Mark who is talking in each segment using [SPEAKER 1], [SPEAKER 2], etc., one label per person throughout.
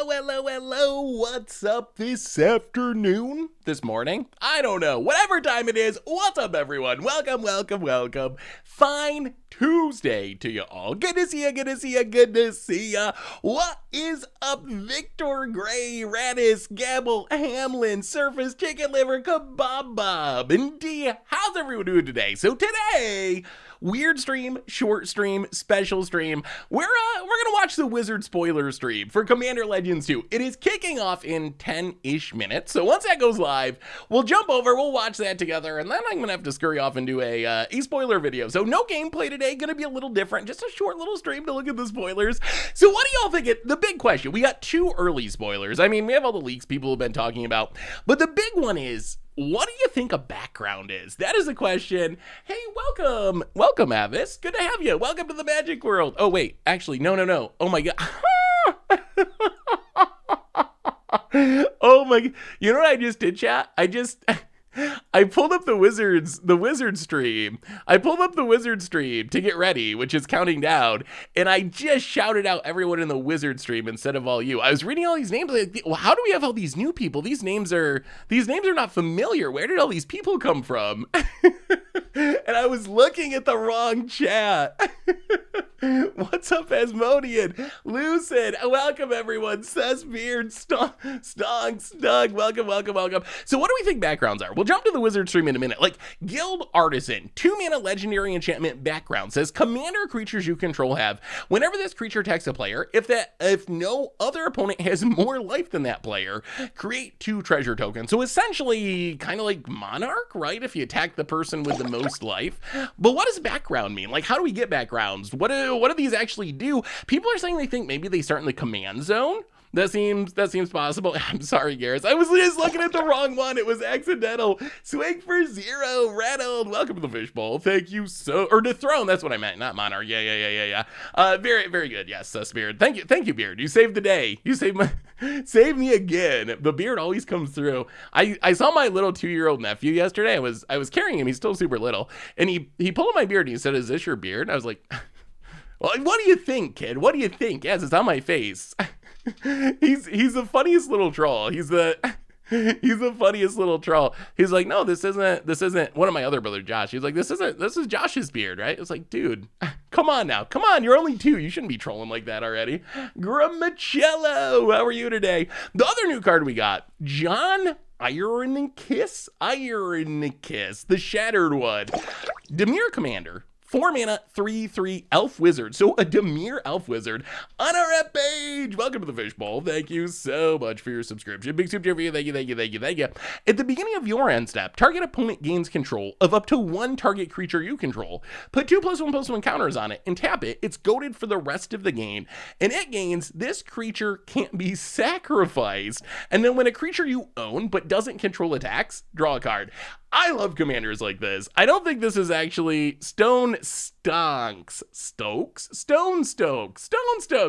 [SPEAKER 1] Hello, what's up this afternoon? This morning? I don't know. Whatever time it is, what's up, everyone? Welcome. Fine Tuesday to you all. Good to see ya. What is up, Victor, Gray, Radis, Gabble, Hamlin, Surface, Chicken Liver, Kebab Bob, and D? How's everyone doing today? So today, weird stream, short stream, special stream. We're gonna watch the Wizard spoiler stream for Commander Legends 2. It is kicking off in 10-ish minutes. So once that goes live, we'll jump over, we'll watch that together, and then I'm gonna have to scurry off and do a spoiler video. So no gameplay today, gonna be a little different, just a short little stream to look at the spoilers. So what do y'all think? The big question, we got 2 early spoilers. I mean, we have all the leaks people have been talking about, but the big one is, what do you think a background is? That is the question. Hey, welcome, Avis. Good to have you. Welcome to the magic world. Oh, wait, actually, no. Oh my God. Oh my God. You know what I just did, chat? I pulled up the wizard stream. I pulled up the wizard stream to get ready, which is counting down, and I just shouted out everyone in the wizard stream instead of all you. I was reading all these names, like, well, how do we have all these new people? These names are not familiar. Where did all these people come from? And I was looking at the wrong chat. What's up, Asmodian? Lucid, welcome everyone. Beard, Stonk, welcome. So what do we think backgrounds are? We'll jump to the wizard stream in a minute. Like, Guild Artisan, 2-mana legendary enchantment background says commander creatures you control have. Whenever this creature attacks a player, if no other opponent has more life than that player, create 2 treasure tokens. So essentially, kind of like Monarch, right? If you attack the person with the most life. But what does background mean? Like, how do we get backgrounds? What do these actually do? People are saying they think maybe they start in the command zone. That seems possible. I'm sorry, Garrus. I was just looking at the wrong one. It was accidental. Swing for 0. Rattled. Welcome to the fishbowl. Thank you or the throne. That's what I meant. Not Monarch. Yeah. Very good. Yes, Spirit. Thank you, Beard. You saved the day. You saved me again. The Beard always comes through. I saw my little 2-year-old nephew yesterday. I was carrying him. He's still super little, and he pulled my beard and he said, "Is this your beard?" And I was like, well, what do you think, kid? What do you think? Yes, it's on my face. He's the funniest little troll. He's the funniest little troll. He's like, no, this isn't one of my other brother, Josh. He's like, this is Josh's beard, right? It's like, dude, come on now. Come on, you're only 2. You shouldn't be trolling like that already. Gramacello, how are you today? The other new card we got, John Ironkiss, the Shattered one. Dimir Commander. 4-mana, 3/3 elf wizard. So a Dimir elf wizard on our rep page. Welcome to the fishbowl. Thank you so much for your subscription. Big soup to you. Thank you. At the beginning of your end step, target opponent gains control of up to 1 target creature you control. Put 2+1/+1 counters on it and tap it. It's goaded for the rest of the game. And it gains, this creature can't be sacrificed. And then when a creature you own but doesn't control attacks, draw a card. I love commanders like this. I don't think this is actually Stone Stokes.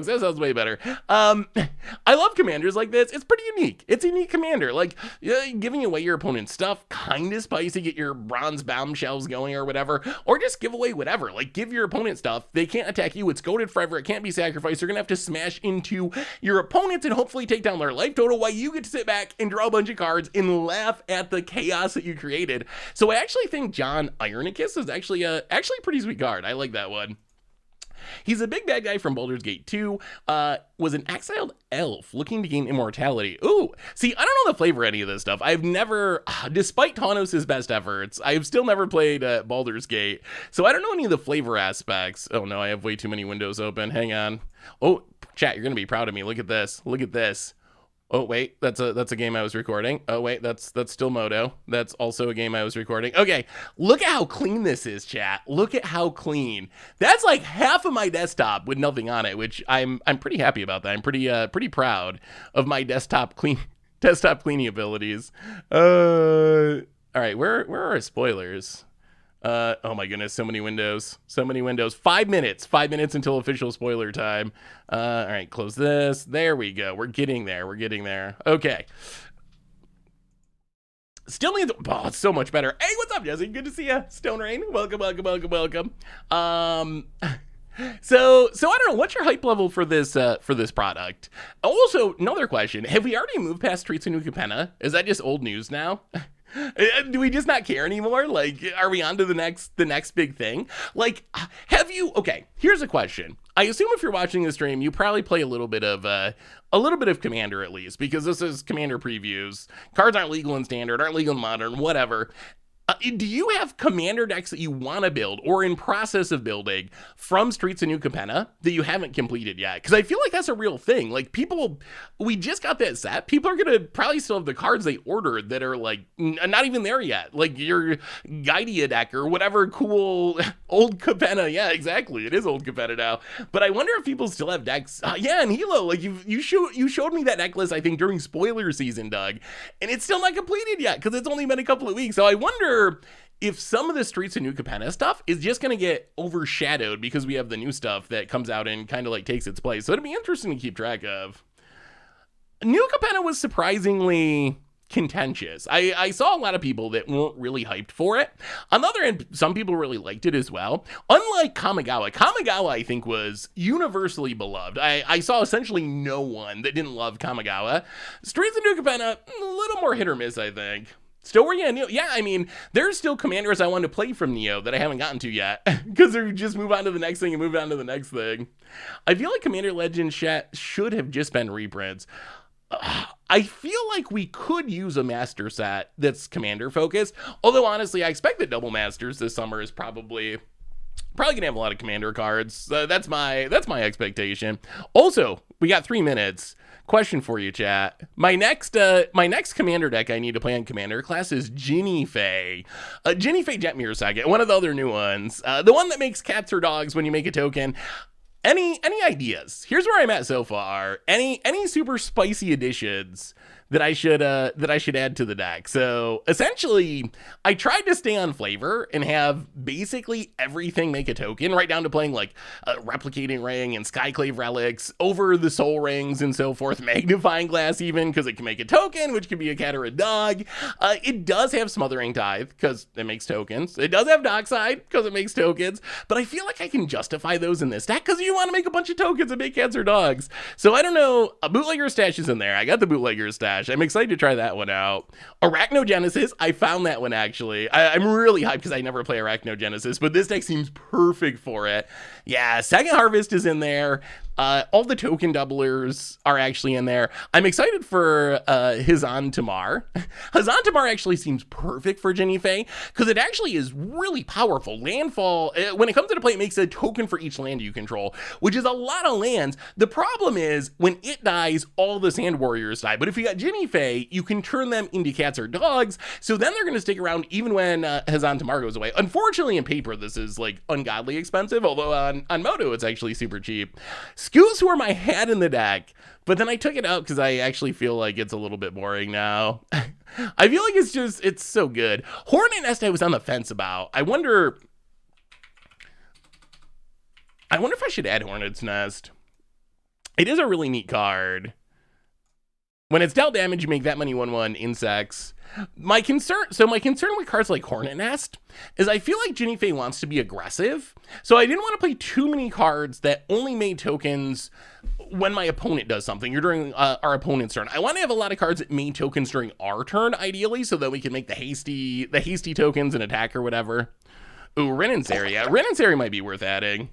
[SPEAKER 1] That sounds way better. I love commanders like this. It's pretty unique. It's a unique commander. Like, giving away your opponent's stuff, kind of spicy, get your bronze bombshells going or whatever, or just give away whatever. Like, give your opponent stuff. They can't attack you. It's goaded forever. It can't be sacrificed. You're gonna have to smash into your opponents and hopefully take down their life total while you get to sit back and draw a bunch of cards and laugh at the chaos that you created. So I actually think John Ironkiss is actually a pretty sweet card. I like that one. He's a big bad guy from Baldur's Gate 2, was an exiled elf looking to gain immortality. Ooh, see, I don't know the flavor of any of this stuff. I've never, despite Tanos' best efforts, I've still never played Baldur's Gate, so I don't know any of the flavor aspects. Oh no, I have way too many windows open. Hang on. Oh, chat, you're gonna be proud of me. Look at this. Oh wait, that's a game I was recording. Oh wait, that's still Moto. That's also a game I was recording. Okay, look at how clean this is, chat. Look at how clean. That's like half of my desktop with nothing on it, which I'm pretty happy about that. I'm pretty proud of my desktop cleaning abilities. All right, where are our spoilers? Oh my goodness, so many windows. 5 minutes until official spoiler time. All right, close this. There we go. We're getting there. Okay. Still needs, oh, it's so much better. Hey, what's up, Jesse? Good to see you. Stone Rain, welcome. So I don't know. What's your hype level for this product? Also, another question: have we already moved past Streets of New Capenna? Is that just old news now? Do we just not care anymore? Like, are we on to the next big thing? Like, have you? Okay, here's a question. I assume if you're watching the stream, you probably play a little bit of Commander at least, because this is Commander previews. Cards aren't legal in Standard, aren't legal in Modern, whatever. Do you have Commander decks that you want to build or in process of building from Streets of New Capenna that you haven't completed yet? Because I feel like that's a real thing. Like, people, we just got that set. People are going to probably still have the cards they ordered that are like not even there yet. Like your Gaidia deck or whatever cool old Capenna. Yeah, exactly. It is old Capenna now. But I wonder if people still have decks. Yeah, and Hilo, like you showed me that deck list, I think, during spoiler season, Doug. And it's still not completed yet because it's only been a couple of weeks. So I wonder if some of the Streets of New Capenna stuff is just going to get overshadowed because we have the new stuff that comes out and kind of like takes its place. So it'd be interesting to keep track of. New Capenna was surprisingly contentious. I saw a lot of people that weren't really hyped for it. On the other end, some people really liked it as well. Unlike Kamigawa I think was universally beloved. I saw essentially no one that didn't love Kamigawa. Streets of New Capenna, a little more hit or miss, I think. Still were you Neo? Yeah, I mean, there's still commanders I want to play from Neo that I haven't gotten to yet because they just move on to the next thing and move on to the next thing. I feel like Commander Legends should have just been reprints. I feel like we could use a master set that's commander focused. Although honestly, I expect that Double Masters this summer is probably gonna have a lot of commander cards. That's my expectation. Also, we got 3 minutes. Question for you, chat. My next commander deck I need to play on commander class is Ginny Fae. Ginny Fae Jetmir Saga, one of the other new ones. The one that makes cats or dogs when you make a token. Any ideas? Here's where I'm at so far. Any super spicy additions that I should add to the deck? So essentially, I tried to stay on flavor and have basically everything make a token, right down to playing like Replicating Ring and Skyclave Relics over the Soul Rings and so forth, Magnifying Glass even, because it can make a token, which can be a cat or a dog. It does have Smothering Tithe, because it makes tokens. It does have Dockside, because it makes tokens. But I feel like I can justify those in this deck, because you want to make a bunch of tokens and make cats or dogs. So I don't know. A Bootlegger Stash is in there. I got the Bootlegger Stash. I'm excited to try that one out. Arachnogenesis, I found that one actually. I'm really hyped because I never play Arachnogenesis, but this deck seems perfect for it. Yeah, Second Harvest is in there. All the token doublers are actually in there. I'm excited for Hazan Tamar. Hazan Tamar actually seems perfect for Ginny Fae because it actually is really powerful. Landfall, when it comes into play, it makes a token for each land you control, which is a lot of lands. The problem is when it dies, all the Sand Warriors die. But if you got Ginny Fae, you can turn them into cats or dogs. So then they're going to stick around even when Hazan Tamar goes away. Unfortunately, in paper, this is like ungodly expensive, although on Moto, it's actually super cheap. Scoos were my hat in the deck, but then I took it out because I actually feel like it's a little bit boring now. I feel like it's so good. Hornet Nest I was on the fence about. I wonder if I should add Hornet's Nest. It is a really neat card. When it's dealt damage, you make that many 1/1 insects. My concern with cards like Hornet Nest is I feel like Ginny Fae wants to be aggressive. So I didn't want to play too many cards that only made tokens when my opponent does something or during our opponent's turn. I want to have a lot of cards that made tokens during our turn, ideally, so that we can make the hasty tokens and attack or whatever. Ooh, Renancary. Yeah, Renancary might be worth adding.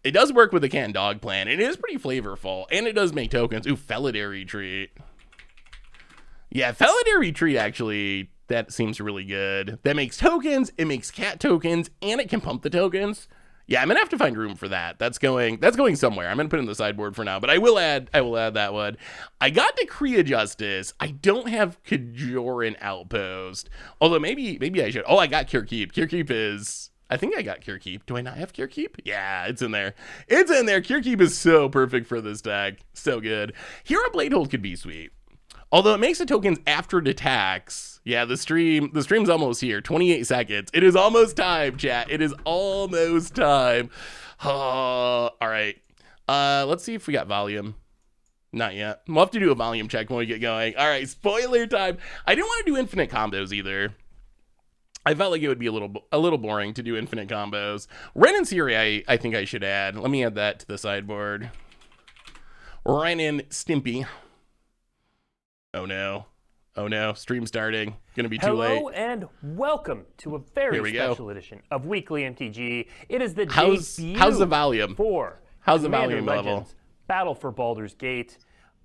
[SPEAKER 1] It does work with the cat and dog plan. It is pretty flavorful, and it does make tokens. Ooh, Felidary Treat. Yeah, Felidary Treat, actually, that seems really good. That makes tokens, it makes cat tokens, and it can pump the tokens. Yeah, I'm gonna have to find room for that. That's going somewhere. I'm gonna put it in the sideboard for now, but I will add that one. I got Decree of Justice. I don't have Kajoran Outpost. Although maybe I should. Oh, I got Cure Keep. Cure Keep is... I think I got Cure Keep. Do I not have Cure Keep? Yeah, it's in there. It's in there. Cure Keep is so perfect for this deck. So good. Hero Bladehold could be sweet. Although it makes the tokens after it attacks. Yeah, the stream's almost here. 28 seconds. It is almost time, chat. It is almost time. Oh, all right. Let's see if we got volume. Not yet. We'll have to do a volume check when we get going. All right, spoiler time. I didn't want to do infinite combos either. I felt like it would be a little boring to do infinite combos. Ren and Siri, I think I should add. Let me add that to the sideboard. Ren and Stimpy. Oh no. Oh no, stream starting. Gonna be too late.
[SPEAKER 2] Hello and welcome to a very special edition of Weekly MTG. It is the debut
[SPEAKER 1] how's the volume?
[SPEAKER 2] For
[SPEAKER 1] how's the
[SPEAKER 2] Commander
[SPEAKER 1] volume
[SPEAKER 2] Legends
[SPEAKER 1] level?
[SPEAKER 2] Battle for Baldur's Gate.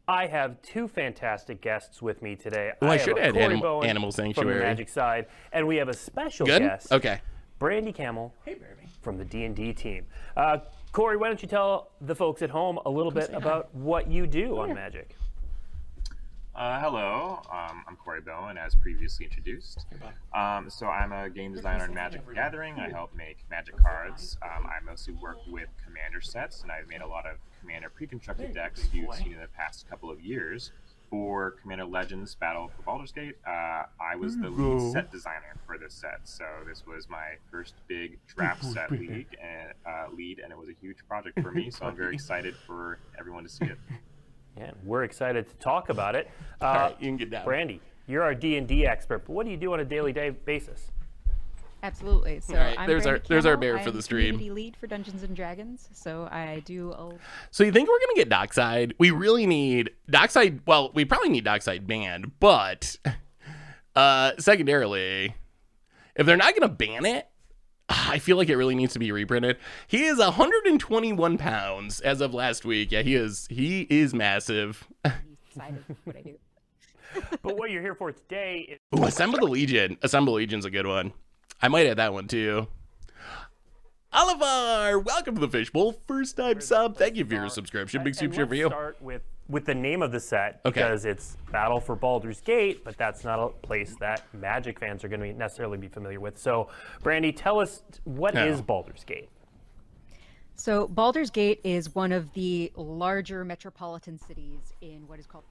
[SPEAKER 2] I have two fantastic guests with me today.
[SPEAKER 1] Well, I should add
[SPEAKER 2] Animal
[SPEAKER 1] Sanctuary
[SPEAKER 2] from the Magic side, and we have a special guest.
[SPEAKER 1] Okay.
[SPEAKER 2] Brandy Camel. Hey, Brandy. From the D&D team. Corey, why don't you tell the folks at home a little bit about what you do on Magic?
[SPEAKER 3] Hello, I'm Corey Bowen, as previously introduced. So I'm a game designer in Magic the Gathering. I help make Magic cards. I mostly work with Commander sets, and I've made a lot of Commander pre-constructed decks you've seen in the past couple of years. For Commander Legends Battle for Baldur's Gate, I was the lead set designer for this set. So this was my first big draft set lead, and it was a huge project for me. So I'm very excited for everyone to see it.
[SPEAKER 2] Yeah, we're excited to talk about it.
[SPEAKER 1] All right, you can get down.
[SPEAKER 2] Brandy, you're our D&D expert, but what do you do on a daily basis?
[SPEAKER 4] Absolutely. So
[SPEAKER 1] right,
[SPEAKER 4] I'm
[SPEAKER 1] there's our bear for the stream.
[SPEAKER 4] I'm community lead for Dungeons and Dragons. So I do
[SPEAKER 1] So you think we're gonna get Dockside? We really need Dockside. Well, we probably need Dockside banned, but secondarily, if they're not gonna ban it, I feel like it really needs to be reprinted. He is 121 pounds as of last week. Yeah, he is massive.
[SPEAKER 4] excited what I do.
[SPEAKER 2] But what you're here for today is...
[SPEAKER 1] Ooh, Assemble the Legion. Assemble Legion's a good one. I might add that one too. Oliver, welcome to the Fishbowl. First time sub. Thank you for your subscription. Big super for you.
[SPEAKER 2] Let's start with the name of the set, because it's Battle for Baldur's Gate, but that's not a place that Magic fans are going to necessarily be familiar with. So, Brandy, tell us, what is Baldur's Gate?
[SPEAKER 4] So Baldur's Gate is one of the larger metropolitan cities in what is called...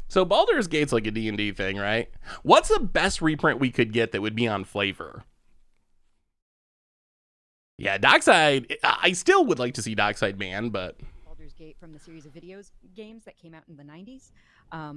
[SPEAKER 1] So Baldur's Gate's like a D&D thing, right? What's the best reprint we could get that would be on flavor? Yeah, Dockside. I still would like to see Dockside banned, but...
[SPEAKER 4] Baldur's Gate from the series of videos games that came out in the 90s.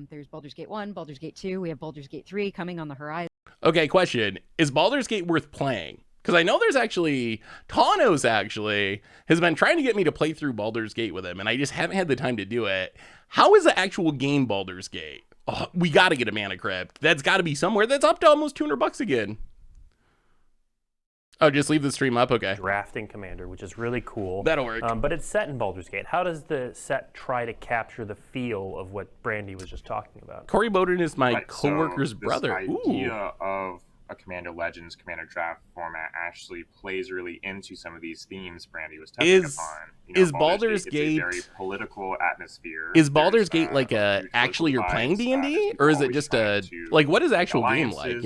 [SPEAKER 4] There's Baldur's Gate 1, Baldur's Gate 2. We have Baldur's Gate 3 coming on the horizon.
[SPEAKER 1] Okay, question. Is Baldur's Gate worth playing? Because I know there's actually... Tawnos actually has been trying to get me to play through Baldur's Gate with him, and I just haven't had the time to do it. How is the actual game Baldur's Gate? Oh, we got to get a Mana Crypt. That's got to be somewhere. That's up to almost $200 again. Oh, just leave the stream up? Okay.
[SPEAKER 2] Drafting Commander, which is really cool.
[SPEAKER 1] That'll work.
[SPEAKER 2] But it's set in Baldur's Gate. How does the set try to capture the feel of what Brandy was just talking about?
[SPEAKER 1] Corey Bowden is my coworker's brother.
[SPEAKER 3] This idea of a Commander Legends, Commander Draft format actually plays really into some of these themes Brandy was touching upon. You know,
[SPEAKER 1] is Baldur's Gate
[SPEAKER 3] a very political atmosphere?
[SPEAKER 1] Is Baldur's Gate like a actually you're playing D&D, or is it just a like what is actual game like?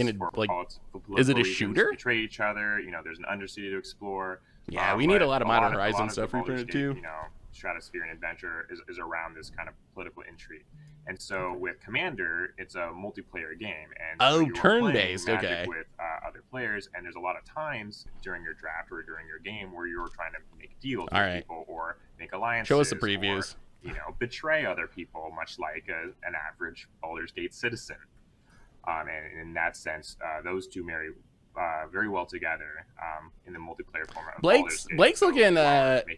[SPEAKER 1] Is it a shooter?
[SPEAKER 3] Betray each other. You know, there's an undercity to explore.
[SPEAKER 1] Yeah, we need a lot of Modern Horizon stuff reprinted too.
[SPEAKER 3] You know, Stratosphere and Adventure is around this kind of political intrigue. And so with Commander, it's a multiplayer game. And
[SPEAKER 1] turn-based, okay.
[SPEAKER 3] With other players, and there's a lot of times during your draft or during your game where you're trying to make deals with people or make alliances.
[SPEAKER 1] Show us the previews.
[SPEAKER 3] Or, you know, betray other people, much like an average Baldur's Gate citizen. And in that sense, those two marry very well together in the multiplayer format.
[SPEAKER 1] Blake's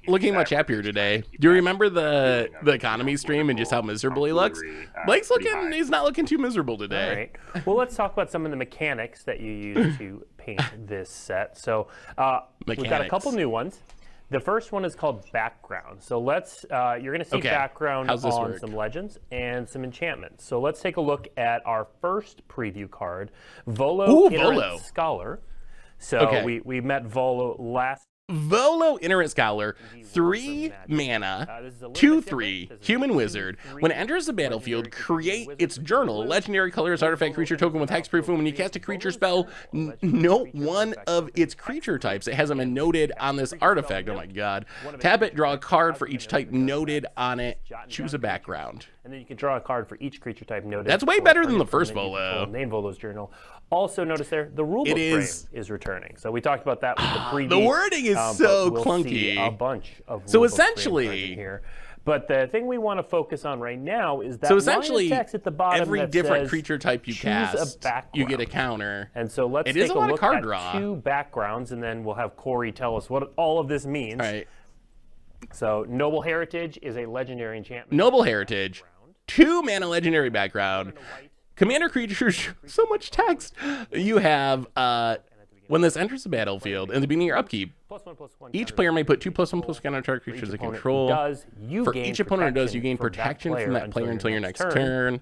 [SPEAKER 1] looking much happier today. Do you remember the economy stream and just how miserable he looks? Blake's he's not looking too miserable today.
[SPEAKER 2] All right. Well, let's talk about some of the mechanics that you use to paint this set. So we've got a couple new ones. The first one is called Background. So let's, you're going to see background on some legends and some enchantments. So let's take a look at our first preview card, Volo Iterant Scholar. So we met Volo last.
[SPEAKER 1] Volo Iterant Scholar, 3 mana, 2/3, human wizard. When it enters the battlefield, create its journal, legendary colors, artifact, creature token with hexproof. When you cast a creature spell, note one of its creature types. It has them noted on this artifact. Oh my god. Tap it, draw a card for each type noted on it. Choose a background.
[SPEAKER 2] And then you can draw a card for each creature type noted.
[SPEAKER 1] That's way better than the first Volo.
[SPEAKER 2] Name Volo's journal. Also, notice there, the rulebook frame is returning. So we talked about that with the preview.
[SPEAKER 1] The wording is so clunky.
[SPEAKER 2] See a bunch of
[SPEAKER 1] so essentially
[SPEAKER 2] here. But the thing we want to focus on right now is that
[SPEAKER 1] so essentially,
[SPEAKER 2] line of text at the bottom
[SPEAKER 1] every
[SPEAKER 2] that
[SPEAKER 1] different
[SPEAKER 2] says,
[SPEAKER 1] creature type you cast, you get a counter.
[SPEAKER 2] And so let's take a look at 2 backgrounds, and then we'll have Corey tell us what all of this means.
[SPEAKER 1] All right.
[SPEAKER 2] So Noble Heritage is a legendary enchantment.
[SPEAKER 1] Noble Heritage, 2 mana legendary background. Commander creatures, so much text. You have, when this enters the battlefield, in the beginning of your upkeep, each player may put 2/+1/+1 counter target creatures they control. For each opponent it does, you gain protection from that player until your next turn.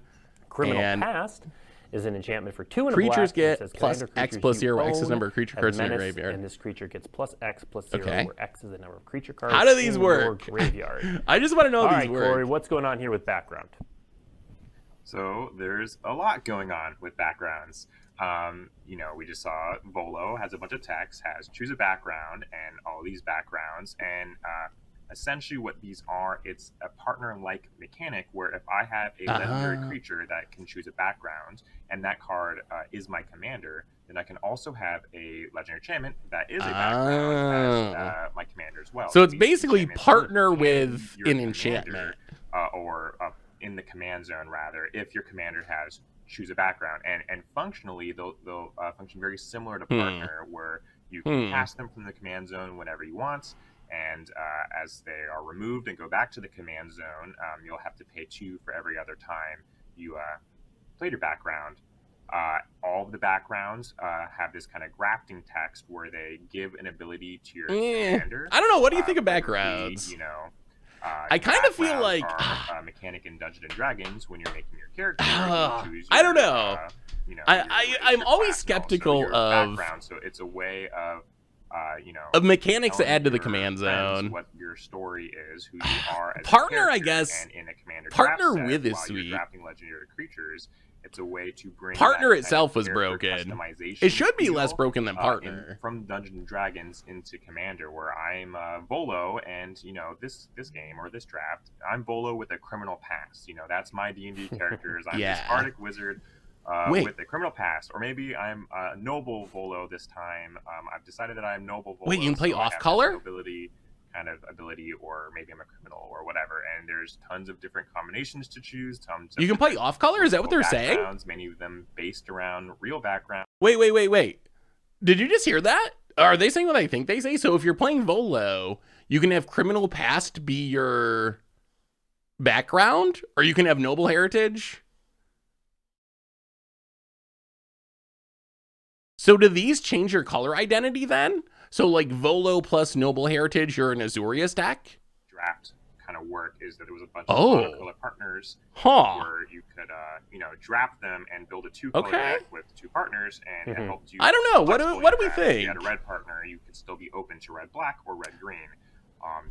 [SPEAKER 2] Criminal Past is an enchantment for 2 and a black.
[SPEAKER 1] Creatures get +X+0, where X is the number of creature cards in your graveyard.
[SPEAKER 2] And this creature gets +X+0, where X is the number of creature cards
[SPEAKER 1] How do these work?
[SPEAKER 2] Your graveyard.
[SPEAKER 1] I just want to know how these work.
[SPEAKER 2] Corey, what's going on here with background?
[SPEAKER 3] So there's a lot going on with backgrounds. You know, we just saw Volo has a bunch of text, has choose a background, and all these backgrounds. And essentially what these are, it's a partner-like mechanic where if I have a legendary creature that can choose a background, and that card is my commander, then I can also have a legendary enchantment that is a background as my commander as well.
[SPEAKER 1] So it's basically partner with an enchantment.
[SPEAKER 3] Or in the command zone, rather, if your commander has choose a background. And functionally, they'll function very similar to partner, where you can cast them from the command zone whenever you want. And as they are removed and go back to the command zone, you'll have to pay 2 for every other time you played your background. All of the backgrounds have this kind of grafting text where they give an ability to your commander.
[SPEAKER 1] I don't know. What do you think of backgrounds?
[SPEAKER 3] You know,
[SPEAKER 1] I kind of feel like
[SPEAKER 3] mechanic in Dungeons and Dragons when you're making your character.
[SPEAKER 1] I don't know.
[SPEAKER 3] You know,
[SPEAKER 1] I'm always skeptical of
[SPEAKER 3] background, so it's a way of you know,
[SPEAKER 1] of mechanics to add to the command zone.
[SPEAKER 3] What your story is, who you are as
[SPEAKER 1] partner,
[SPEAKER 3] a
[SPEAKER 1] I guess.
[SPEAKER 3] And in a commander
[SPEAKER 1] partner
[SPEAKER 3] draft
[SPEAKER 1] with
[SPEAKER 3] set,
[SPEAKER 1] is sweet.
[SPEAKER 3] Drafting legendary creatures, it's a way to bring
[SPEAKER 1] partner itself was broken. It should be less broken than partner.
[SPEAKER 3] From Dungeons and Dragons into Commander, where I'm Volo, and you know this game or this draft, I'm Volo with a criminal past. You know, that's my D&D characters. I'm this Arctic wizard. With a criminal past, or maybe I'm noble Volo this time. I've decided that I'm noble Volo.
[SPEAKER 1] Wait, you can play
[SPEAKER 3] so
[SPEAKER 1] off color?
[SPEAKER 3] Ability, or maybe I'm a criminal or whatever. And there's tons of different combinations to choose.
[SPEAKER 1] You can play off color? Is that what they're saying?
[SPEAKER 3] Many of them based around real background.
[SPEAKER 1] Wait. Did you just hear that? Are they saying what I think they say? So if you're playing Volo, you can have criminal past be your background, or you can have noble heritage. So do these change your color identity then? So like Volo plus Noble Heritage, you're an Azorius deck?
[SPEAKER 3] Draft kind of work is that it was a bunch of monocolor partners where you could, you know, draft them and build a 2-color deck with 2 partners, and it helped you.
[SPEAKER 1] I don't know. What do we think?
[SPEAKER 3] If you had a red partner, you could still be open to red-black or red-green.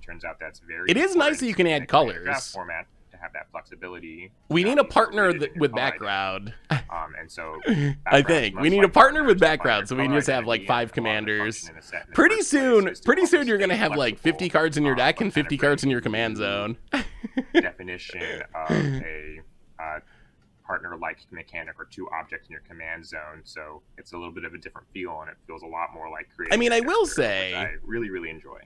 [SPEAKER 3] Turns out that's very.
[SPEAKER 1] It is nice that you can add colors.
[SPEAKER 3] Draft format to have that flexibility.
[SPEAKER 1] We need a partner with background.
[SPEAKER 3] And so
[SPEAKER 1] I think we need a partner with background, so we can just have like 5 commanders. Pretty soon you're gonna have like 50 cards in your deck and 50 cards in your command zone.
[SPEAKER 3] Definition of a partner-like mechanic or 2 objects in your command zone, so it's a little bit of a different feel, and it feels a lot more like creative.
[SPEAKER 1] I mean, I will say,
[SPEAKER 3] I really enjoy.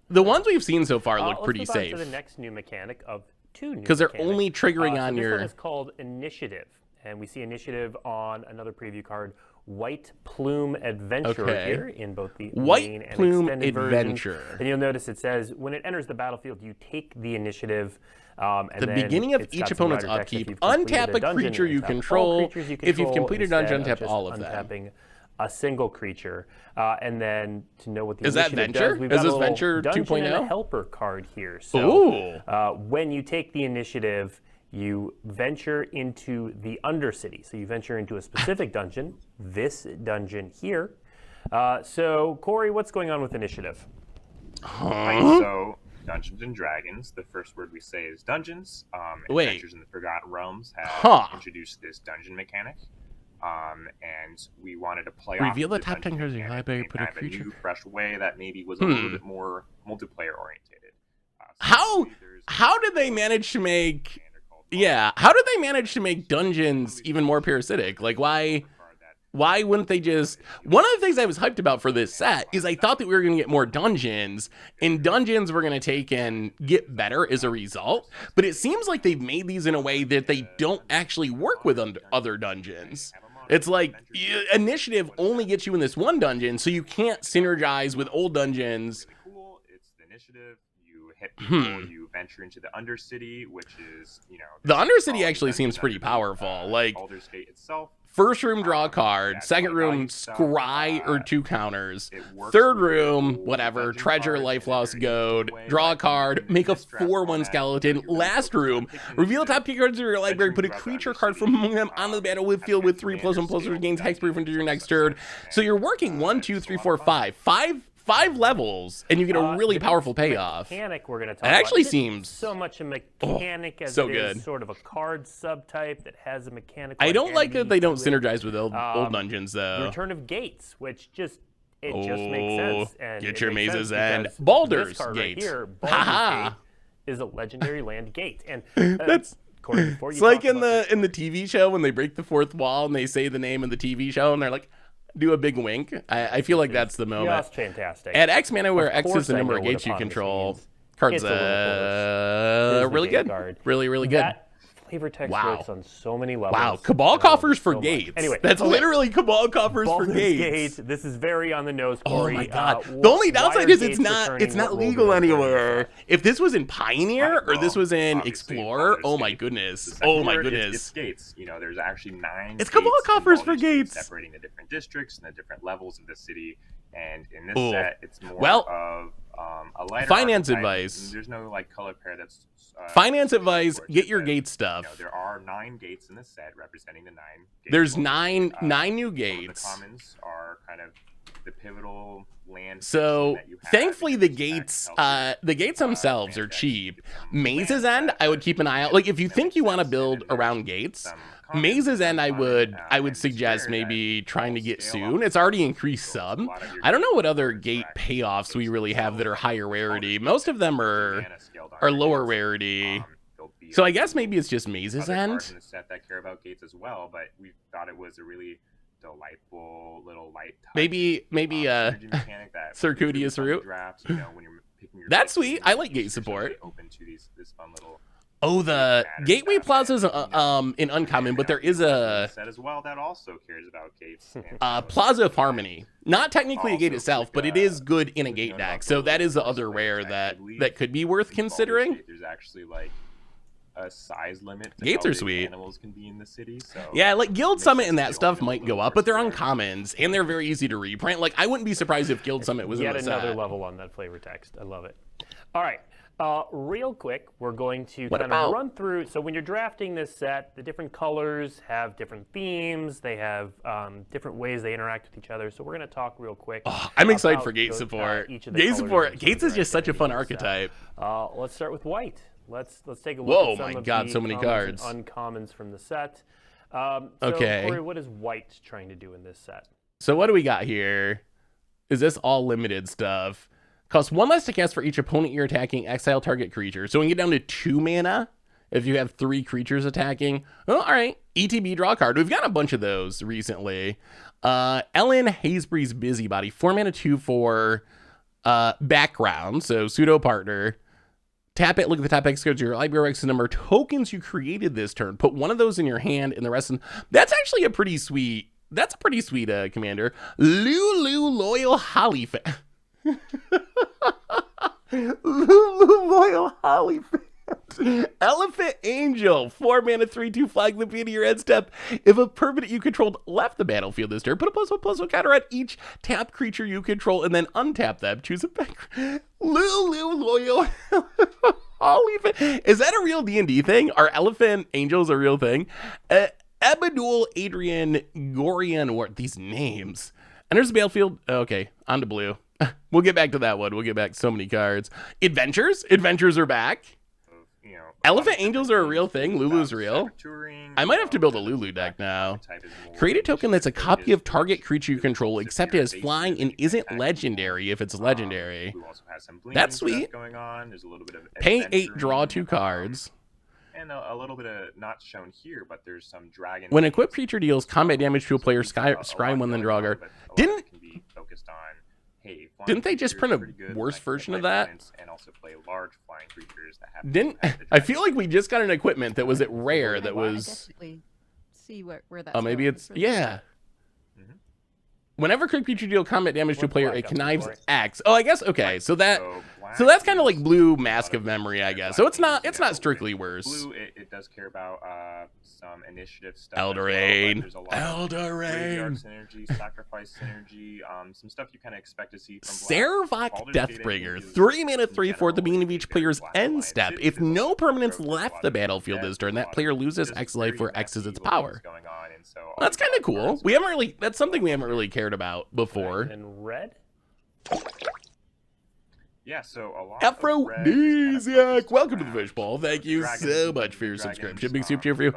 [SPEAKER 1] The ones we've seen so far look pretty safe.
[SPEAKER 2] Let's move on to the next new mechanic of 2 new
[SPEAKER 1] because they're only triggering on
[SPEAKER 2] this
[SPEAKER 1] your.
[SPEAKER 2] one is called Initiative, and we see Initiative on another preview card, White Plume Adventurer here in both the main and extended versions. And you'll notice it says when it enters the battlefield, you take the initiative.
[SPEAKER 1] The beginning of each opponent's upkeep, untap a creature you control. If you've completed a dungeon, untap all of them.
[SPEAKER 2] A single creature, and then to know what the
[SPEAKER 1] is that Venture?
[SPEAKER 2] Does, we've
[SPEAKER 1] is
[SPEAKER 2] got
[SPEAKER 1] this
[SPEAKER 2] a
[SPEAKER 1] Venture 2.0?
[SPEAKER 2] And a helper card here. So when you take the initiative, you venture into the Undercity. So you venture into a specific dungeon, this dungeon here. So Corey, what's going on with initiative?
[SPEAKER 3] So Dungeons and Dragons, the first word we say is dungeons. Adventures in the Forgotten Realms have introduced this dungeon mechanic. And we wanted to play
[SPEAKER 1] reveal the top 10 cards in your library, put a creature.
[SPEAKER 3] A new, fresh way that maybe was a little bit more multiplayer oriented.
[SPEAKER 1] How did they manage to make? Yeah, how did they manage to make dungeons even more parasitic? Like, why? Why wouldn't they just... One of the things I was hyped about for this set is I thought that we were going to get more dungeons, and dungeons were going to take and get better as a result, but it seems like they've made these in a way that they don't actually work with other dungeons. It's like, initiative only gets you in this one dungeon, so you can't synergize with old dungeons.
[SPEAKER 3] It's the initiative. You hit people, you venture into the Undercity, which is,
[SPEAKER 1] The Undercity actually seems pretty powerful. Like,
[SPEAKER 3] Baldur's Gate itself.
[SPEAKER 1] First room, draw a card. Second room, scry or 2 counters. Third room, whatever, treasure, life loss, goad. Draw a card, make a 4/1 skeleton. Last room, reveal top 2 cards of your library, put a creature card from among them onto the battlefield with 3+1/+1 gains hexproof into your next turn. So you're working 1, 2, 3, 4, 5. 5 levels, and you get a really powerful payoff.
[SPEAKER 2] Mechanic we're going to talk
[SPEAKER 1] about. It actually
[SPEAKER 2] about.
[SPEAKER 1] seems
[SPEAKER 2] so much a mechanic as
[SPEAKER 1] so
[SPEAKER 2] it
[SPEAKER 1] good.
[SPEAKER 2] Is sort of a card subtype that has a mechanical.
[SPEAKER 1] I don't like that they don't synergize with old dungeons, though.
[SPEAKER 2] The Return of Gates, which just makes sense. And
[SPEAKER 1] get your Maze's End. Baldur's Gate.
[SPEAKER 2] Right here, Baldur's Gate is a legendary land gate, and
[SPEAKER 1] that's. It's like in the TV show when they break the 4th wall and they say the name of the TV show and they're like, do a big wink. I feel like that's the moment.
[SPEAKER 2] That's fantastic.
[SPEAKER 1] At X Mana, where X is the number of gates you control, cards really good. Really, really good.
[SPEAKER 2] That flavor text works on so many levels.
[SPEAKER 1] Wow, Cabal coffers for gates.
[SPEAKER 2] Anyway,
[SPEAKER 1] that's literally Cabal coffers for
[SPEAKER 2] gates. This is very on the nose, Corey.
[SPEAKER 1] Oh my god. The only downside is it's not legal anywhere. If this was in Pioneer or this was in Explorer, oh my goodness. Oh my goodness.
[SPEAKER 3] It's gates. There's actually 9
[SPEAKER 1] It's Cabal coffers for gates.
[SPEAKER 3] Separating the different districts and the different levels of the city. And in this set, it's more of a lighter
[SPEAKER 1] finance
[SPEAKER 3] archetype.
[SPEAKER 1] Advice.
[SPEAKER 3] There's no color pair that's
[SPEAKER 1] finance advice. Get your gate stuff.
[SPEAKER 3] There are 9 gates in this set representing the 9 gates.
[SPEAKER 1] There's nine new gates.
[SPEAKER 3] The commons are kind of the pivotal land.
[SPEAKER 1] So thankfully the gates themselves are cheap. Maze's End, I would keep an eye out. Like if you think you want to build around gates, Maze's End I would suggest maybe trying to get soon. It's already increased sub. I don't know what other gate payoffs we really have that are higher rarity. Most of them are lower rarity. So I guess maybe it's just Maze's End.
[SPEAKER 3] In the set that care about gates as well, but we thought it was a really delightful little light touch.
[SPEAKER 1] Maybe Circuitous Route. That's sweet. I like gate support.
[SPEAKER 3] Open to this fun little.
[SPEAKER 1] Oh, the Gateway Plaza is in uncommon, but there is a
[SPEAKER 3] set as well that also cares about gates.
[SPEAKER 1] Plaza of Harmony. Not technically a gate itself, but it is good in a gate deck. So that is the other rare that could be worth considering.
[SPEAKER 3] There's actually like a size limit.
[SPEAKER 1] Gates are sweet.
[SPEAKER 3] Animals can be in the city. So
[SPEAKER 1] yeah, like Guild Summit and that stuff might go up, but they're uncommons and they're very easy to reprint. Like I wouldn't be surprised if Guild Summit was in the set.
[SPEAKER 2] Yet another level on that flavor text. I love it. All right. Real quick, we're going to kind of run through. So when you're drafting this set, the different colors have different themes. They have different ways they interact with each other. So we're going to talk real quick.
[SPEAKER 1] I'm excited for gate support. Gates is just such a fun archetype.
[SPEAKER 2] Let's start with white. Let's take a look
[SPEAKER 1] Whoa,
[SPEAKER 2] at some
[SPEAKER 1] my
[SPEAKER 2] of
[SPEAKER 1] God,
[SPEAKER 2] the
[SPEAKER 1] so many cards.
[SPEAKER 2] Uncommons from the set.
[SPEAKER 1] Okay.
[SPEAKER 2] Corey, what is white trying to do in this set?
[SPEAKER 1] So what do we got here? Is this all limited stuff? Costs 1 less to cast for each opponent you're attacking. Exile target creature. So we can get down to 2 mana if you have 3 creatures attacking. Oh, all right. ETB, draw a card. We've got a bunch of those recently. Ellen Haysbury's Busybody. 4 mana, 2/4. Background. So pseudo partner. Tap it. Look at the top X cards of your library. X the number of tokens you created this turn. Put one of those in your hand, and the rest. That's actually a pretty sweet. That's a pretty sweet commander. Lulu Loyal Hollyfan. Lulu Loyal Hollyfan. Elephant Angel. 4 mana, 3/2 flag the beginning of your end step. If a permanent you controlled left the battlefield this turn, put a +1/+1 counter on each tap creature you control and then untap them. Choose a background. Lulu Loyal Hollyfan. Is that a real D&D thing? Are elephant angels a real thing? Ebadul Adrian Gorian. These names. Enters the battlefield. Okay, on to blue. We'll get back to that one. We'll get back to so many cards. Adventures are back. Elephant Angels are a real thing. Lulu's real. I might have to build a Lulu deck now. Create a token that's a copy of target creature you control, except it has flying and isn't legendary if it's legendary. That's sweet. Pay 8, draw 2 cards.
[SPEAKER 3] a little bit of, not shown here, but there's some dragon.
[SPEAKER 1] When equipped creature deals combat damage to a player, scry 1 then draw a card. Didn't
[SPEAKER 3] can be focused on, hey,
[SPEAKER 1] didn't they just print a worse version of that?
[SPEAKER 3] And also play large flying creatures that have.
[SPEAKER 1] Didn't I feel like we just got an equipment that was at rare that was.
[SPEAKER 4] Definitely see where that's.
[SPEAKER 1] Oh, maybe it's yeah. Whenever equipped creature deal combat damage to a player, it connives X. Oh, I guess okay. So that's kind of like blue Mask of Memory, I guess. So it's not strictly worse.
[SPEAKER 3] Blue, it does care about some initiative stuff.
[SPEAKER 1] Eldraine.
[SPEAKER 3] Eldraine.
[SPEAKER 1] Eldraine.
[SPEAKER 3] Synergy, sacrifice synergy, some stuff you kind of expect to see from
[SPEAKER 1] Servok Deathbringer. 3 mana, 3/4 at the beginning of each player's end step. If no permanents left the battlefield this turn, that player loses X life where X is its power. That's kind of cool. That's something we haven't really cared about before.
[SPEAKER 2] And red?
[SPEAKER 3] Yeah, so a lot
[SPEAKER 1] Aphrodisiac, welcome to the Fishbowl. Thank you so much for your subscription. Big super cheer for you.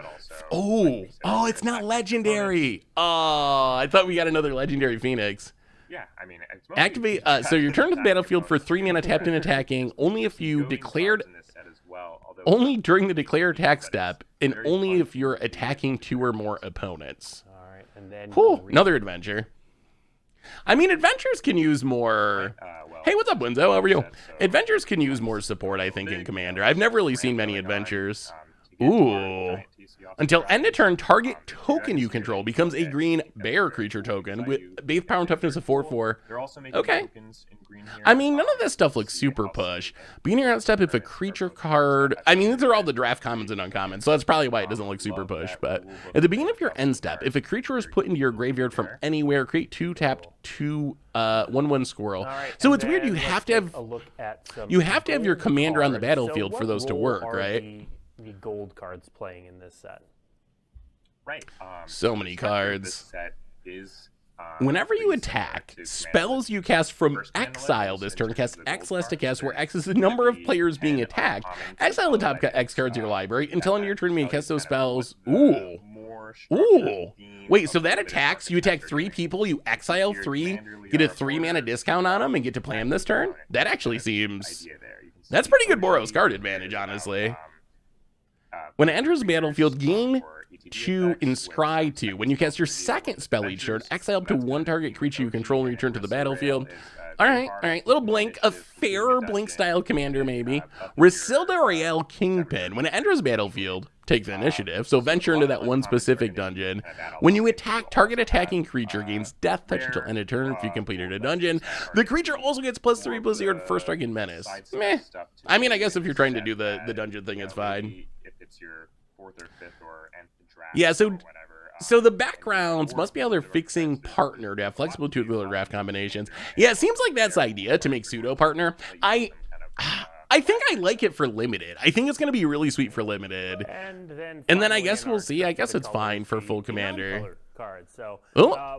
[SPEAKER 1] Oh, it's not legendary. Oh, I thought we got another legendary Phoenix.
[SPEAKER 3] Yeah, I mean,
[SPEAKER 1] activate. So you return to the battlefield for 3 mana, tapped and attacking. Only if you declared. Only during the declare attack step, and only if you're attacking 2 or more opponents.
[SPEAKER 2] All right, and then
[SPEAKER 1] another adventure. I mean, adventures can use more. Hey, what's up, Winzo? How are you? Adventures can use more support, I think, in Commander. I've never really seen many adventures. Ooh. Until end of turn, target token you control becomes a green bear creature token with base power and toughness of 4/4. Okay. I mean, none of this stuff looks super push. Beginning around step, if a creature card... I mean, these are all the draft commons and uncommons, so that's probably why it doesn't look super push. But at the beginning of your end step, if a creature is put into your graveyard from anywhere, create 2 tapped 2 1/1 squirrel. So it's weird. You have to have your commander on the battlefield for those to work, right?
[SPEAKER 2] The gold cards playing in this set.
[SPEAKER 3] Right.
[SPEAKER 1] So many cards.
[SPEAKER 3] This set is,
[SPEAKER 1] whenever you attack, spells you cast from exile this turn cast X less to cast, where X is the number of players being attacked. Exile the top X cards in your library until end of your turn when you cast those spells. Ooh. Wait, so that attacks, you attack 3 people, you exile 3, get a 3 mana discount on them, and get to play them this turn? That actually seems... That's pretty good Boros card advantage, honestly. When it enters the battlefield, gain 2 and scry 2. When you cast your second spell each turn, exile up to 1 target creature you control and return to the battlefield. Alright. Little blink. A fairer blink style commander, maybe. Resilda Rael Kingpin. When it enters the battlefield, take the initiative, so venture into that one specific dungeon. When you attack, target attacking creature gains death touch until end of turn if you completed a dungeon. The creature also gets +3/+0 to first strike and menace. Meh. I mean, I guess if you're trying to do the dungeon thing, it's fine.
[SPEAKER 3] It's your 4th or 5th or nth draft.
[SPEAKER 1] Yeah, so the backgrounds must be how they're fixing partner to have flexible 2 draft combinations. Yeah, it seems like that's the idea, to make pseudo partner. I think I like it for limited. I think it's going to be really sweet for limited. And then I guess we'll see. I guess it's fine for full commander.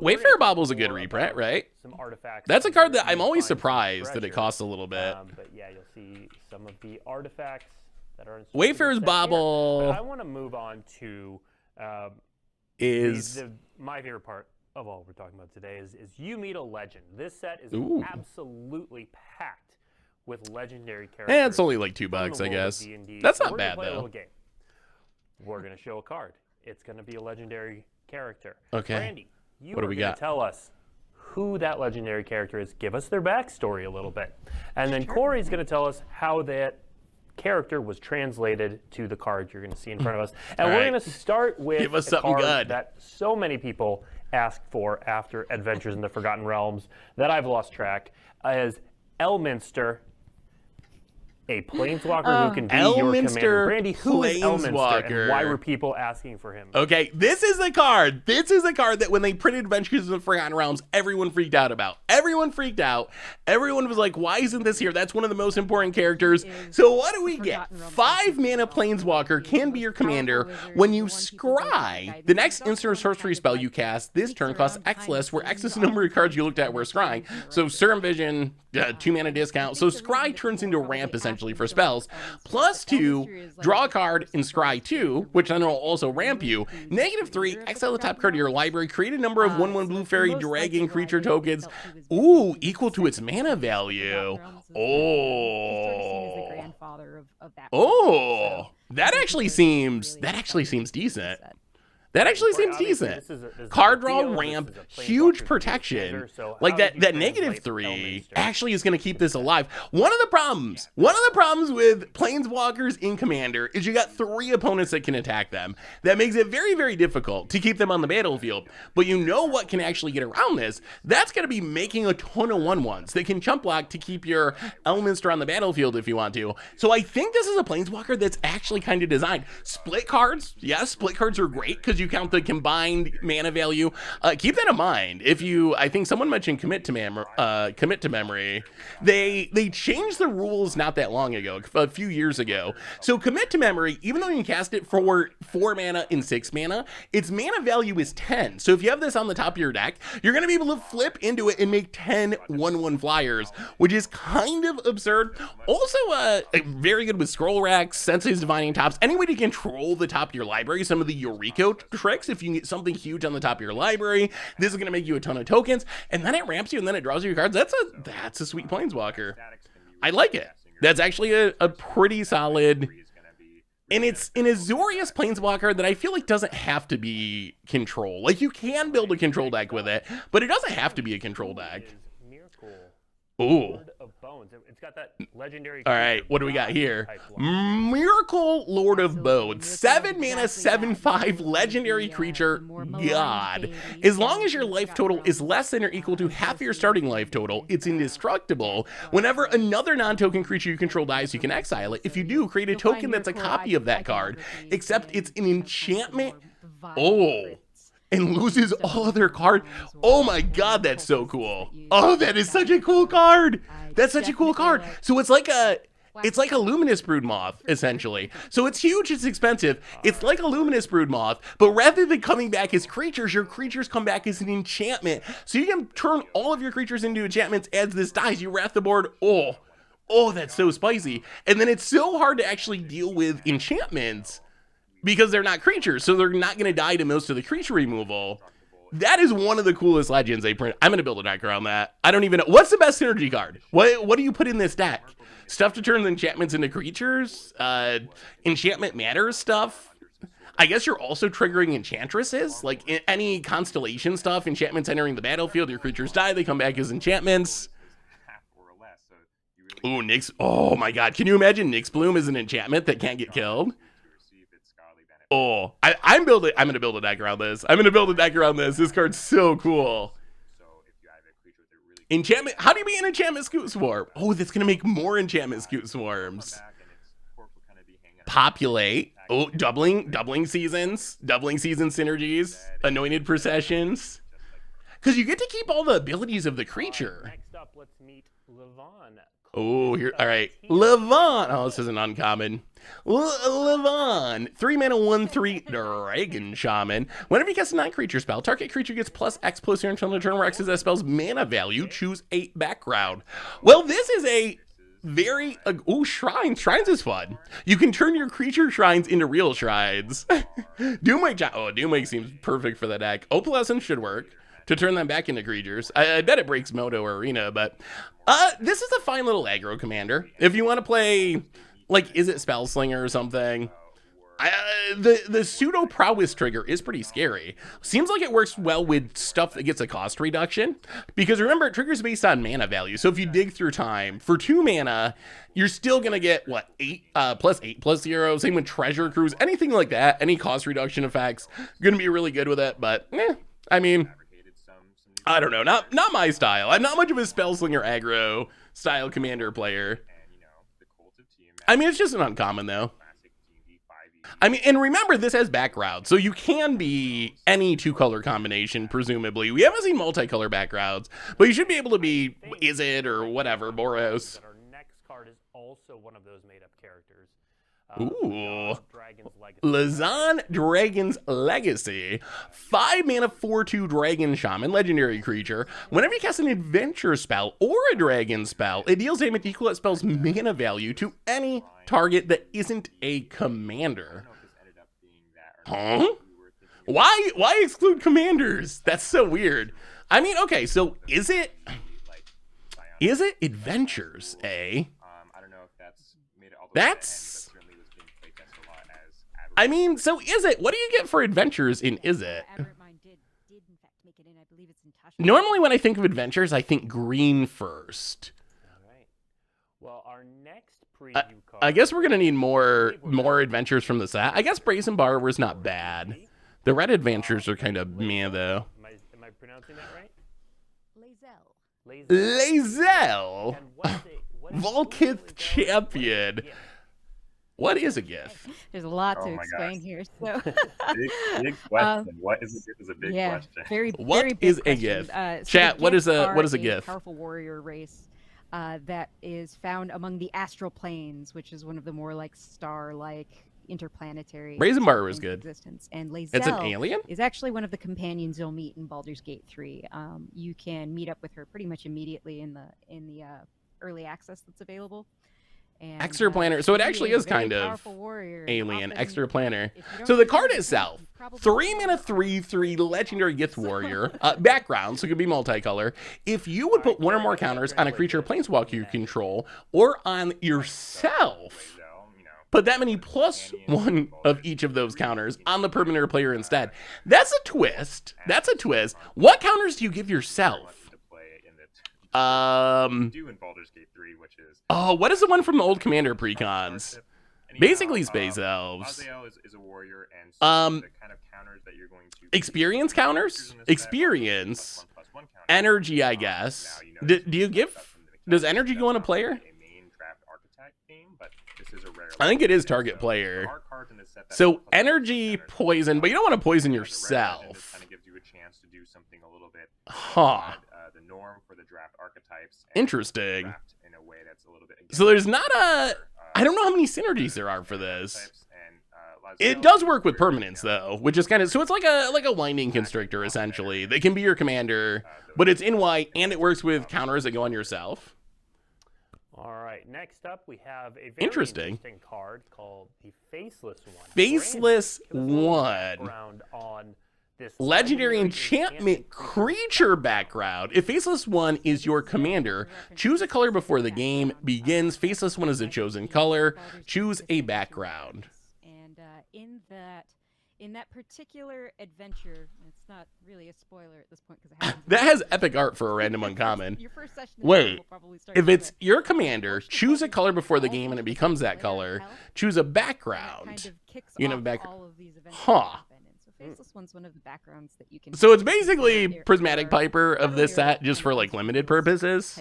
[SPEAKER 1] Wayfarer Bobble's a good reprint, right?
[SPEAKER 2] Some artifacts.
[SPEAKER 1] That's a card that I'm always surprised that it costs a little bit.
[SPEAKER 2] But yeah, you'll see some of the artifacts that are in
[SPEAKER 1] Wayfarer's Bobble.
[SPEAKER 2] I want to move on to my favorite part of all we're talking about today is you meet a legend. This set is absolutely packed with legendary characters.
[SPEAKER 1] It's only like $2, I guess. That's not bad, though.
[SPEAKER 2] We're going to show a card. It's going to be a legendary character.
[SPEAKER 1] Okay.
[SPEAKER 2] Randy,
[SPEAKER 1] what do we got?
[SPEAKER 2] Tell us who that legendary character is. Give us their backstory a little bit. And then Corey's going to tell us how that character was translated to the card you're going to see in front of us. And we're going to start with a card that so many people asked for after Adventures in the Forgotten Realms that I've lost track, as Elminster, a Planeswalker who can be your commander. Brandy, who is Elminster, and why were people asking for him?
[SPEAKER 1] Okay, this is the card. This is the card that when they printed Adventures in the Forgotten Realms, everyone freaked out about. Everyone freaked out. Everyone was like, why isn't this here? That's one of the most important characters. So what do we get? 5 mana Planeswalker can be your commander. When you scry, the next instant or sorcery spell you cast this turn costs X less, where X is the number of cards you looked at where scrying. So Serum Vision, 2 mana discount. So scry turns into a ramp essentially for spells. +2, draw a card and scry 2, which then will also ramp you. -3, exile the top card of your library, create a number of 1/1 blue fairy dragon creature tokens. Ooh, equal to its mana value. Oh, That actually seems decent. That actually seems decent. Card draw, ramp, huge protection. Like that -3 actually is going to keep this alive. One of the problems with Planeswalkers in Commander is you got 3 opponents that can attack them. That makes it very, very difficult to keep them on the battlefield. But you know what can actually get around this? That's going to be making a ton of 1/1s that can chump block to keep your Elminster on the battlefield if you want to. So I think this is a Planeswalker that's actually kind of designed. Split cards, yes, split cards are great because you count the combined mana value. Keep that in mind. I think someone mentioned commit to memory. They changed the rules not that long ago, a few years ago. So commit to memory, even though you can cast it for 4 mana and 6 mana, its mana value is 10. So if you have this on the top of your deck, you're going to be able to flip into it and make 10 1/1 flyers, which is kind of absurd. Also, very good with scroll racks, Sensei's Divining Tops, any way to control the top of your library, some of the Eureka tricks. If you can get something huge on the top of your library, this is going to make you a ton of tokens, and then it ramps you, and then it draws you your cards. That's a sweet Planeswalker. I like it. That's actually a pretty solid, and it's an Azorius Planeswalker that I feel like doesn't have to be control. Like, you can build a control deck with it, but it doesn't have to be a control deck. Ooh. It's got that legendary. All right, what do we got here? Miracle Lord of Bones. 7 mana, 7/5 legendary creature. God. As long as your life total is less than or equal to half your starting life total, it's indestructible. Whenever another non-token creature you control dies, you can exile it. If you do, create a token that's a copy of that card, except it's an enchantment. Oh. And loses all other cards. Oh my god, that's so cool. Oh, that is such a cool card. That's such a cool card. So it's like a Luminous Broodmoth, essentially. So it's huge, it's expensive. It's like a Luminous Broodmoth, but rather than coming back as creatures, your creatures come back as an enchantment. So you can turn all of your creatures into enchantments as this dies. You wrath the board. Oh, that's so spicy. And then it's so hard to actually deal with enchantments because they're not creatures, so they're not going to die to most of the creature removal. That is one of the coolest legends they print. I'm going to build a deck around that. I don't even know. What's the best synergy card? What do you put in this deck? Stuff to turn enchantments into creatures? Enchantment matters stuff? I guess you're also triggering enchantresses. Like, any constellation stuff, enchantments entering the battlefield, your creatures die, they come back as enchantments. Ooh, Nyx. Oh my god. Can you imagine Nyx Bloom as an enchantment that can't get killed? Oh, I'm going to build a deck around this. This card's so cool. Enchantment. How do you beat an enchantment Scoot Swarm? Oh, that's going to make more enchantment Scoot Swarms. Populate. Oh, doubling season synergies. Anointed Processions. Because you get to keep all the abilities of the creature.
[SPEAKER 2] Next up, let's meet Levon.
[SPEAKER 1] Oh, here. All right. Levon. Oh, this is an uncommon. Levon. 3 mana, 1/3 Dragon Shaman. Whenever you cast a non-creature spell, target creature gets +X/+0 until the turn where X is that spell's mana value. Choose a background. Well, this is a very... oh, Shrines. Shrines is fun. You can turn your creature shrines into real shrines. Doomwake seems perfect for the deck. Opalescence should work to turn them back into creatures. I bet it breaks Moto or Arena, but this is a fine little aggro commander. If you want to play, like, is it Spellslinger or something? The pseudo prowess trigger is pretty scary. Seems like it works well with stuff that gets a cost reduction, because remember, it triggers based on mana value. So if you dig through time for 2 mana, you're still gonna get what, 8 +8/+0. Same with Treasure Cruise, anything like that. Any cost reduction effects, gonna be really good with it. But I mean, I don't know, not my style. I'm not much of a Spellslinger aggro style commander player. I mean, it's just an uncommon though. I mean, and remember, this has background, so you can be any 2-color combination, presumably. We haven't seen multicolor backgrounds, but you should be able to be Izzet or whatever, Boros.
[SPEAKER 2] Our next card is also one of those made-up characters.
[SPEAKER 1] Ooh. Lezan Dragon's Legacy. 5 mana, 4/2 Dragon Shaman, legendary creature. Whenever you cast an adventure spell or a dragon spell, it deals damage equal to that spell's mana value to any target that isn't a commander. Huh? Why exclude commanders? That's so weird. I mean, okay, so is it adventures, eh? I mean, so is it? What do you get for adventures in Is It?
[SPEAKER 4] Aberrant Mind did in fact make it in. I believe it's in Tasha.
[SPEAKER 1] Normally when I think of adventures, I think green first.
[SPEAKER 2] All right. Well, our next preview card.
[SPEAKER 1] I guess we're going to need more adventures from the set. I guess Brazen Borrower's not bad. The red adventures are kind of meh, though.
[SPEAKER 2] Am I pronouncing that right?
[SPEAKER 1] Lae'zel.
[SPEAKER 2] And
[SPEAKER 1] Volkith Champion. What is a GIF?
[SPEAKER 4] There's a lot to explain here. So
[SPEAKER 3] big question. What is a GIF? Is a big question.
[SPEAKER 4] Very
[SPEAKER 1] What
[SPEAKER 4] big
[SPEAKER 1] is a
[SPEAKER 4] question.
[SPEAKER 1] GIF?
[SPEAKER 4] So
[SPEAKER 1] Chat. What is a
[SPEAKER 4] GIF?
[SPEAKER 1] GIF?
[SPEAKER 4] Powerful warrior race that is found among the astral planes, which is one of the more like star-like interplanetary.
[SPEAKER 1] Brazen Borrower was good.
[SPEAKER 4] Existence. And
[SPEAKER 1] It's an
[SPEAKER 4] Lae'zel
[SPEAKER 1] alien?
[SPEAKER 4] is actually one of the companions you'll meet in Baldur's Gate 3. You can meet up with her pretty much immediately in the early access that's available. And,
[SPEAKER 1] Extraplanar. So it actually is kind of alien. Extraplanar. So the card itself, 3 mana 3/3 legendary gift warrior. Background, so it could be multicolor. If you would put one or more counters on a creature Planeswalker you control or on yourself, put that many +1 of each of those counters on the permanent player instead. That's a twist. That's a twist. What counters do you give yourself?
[SPEAKER 3] Do in Baldur's Gate 3, which is
[SPEAKER 1] what is the one from the old Commander precons? Basically Space Elves.
[SPEAKER 3] Lae'zel is a warrior, and so the kind of counters that you're going to
[SPEAKER 1] Experience counters? Experience. Energy, I guess. Do you give? Does energy go on a player?
[SPEAKER 3] a main draft archetype theme, but this is a rare.
[SPEAKER 1] I think it is target player.
[SPEAKER 3] There are cards in this set that
[SPEAKER 1] So energy, poison, but you don't want to poison yourself.
[SPEAKER 3] This kind of gives you a chance to do something a little bit
[SPEAKER 1] Huh.
[SPEAKER 3] the norm for the draft archetypes.
[SPEAKER 1] Interesting.
[SPEAKER 3] Draft in a way that's a little bit
[SPEAKER 1] So there's not a... I don't know how many synergies there are for this. It does work with permanents though, which is kind of... So it's like a winding constrictor essentially. They can be your commander, but it's in white and it works with counters that go on yourself.
[SPEAKER 2] All right, next up we have a very
[SPEAKER 1] Interesting
[SPEAKER 2] card called the Faceless One.
[SPEAKER 1] Faceless One.
[SPEAKER 2] Background on this
[SPEAKER 1] Legendary enchantment creature background. If Faceless One is your commander, choose a color before the game begins. Faceless One is a chosen color. Choose a background.
[SPEAKER 4] And in that particular adventure, it's not really a spoiler at this point because it happens.
[SPEAKER 1] That has epic art for a random uncommon.
[SPEAKER 4] Your first session
[SPEAKER 1] Wait,
[SPEAKER 4] will probably start
[SPEAKER 1] if
[SPEAKER 4] with
[SPEAKER 1] it's your commander, choose a color before the game and it becomes that color. Choose a background. You can have a background. Huh.
[SPEAKER 4] Faceless One's one of the backgrounds that you can.
[SPEAKER 1] So it's basically Prismatic Piper of this set, just for like limited purposes.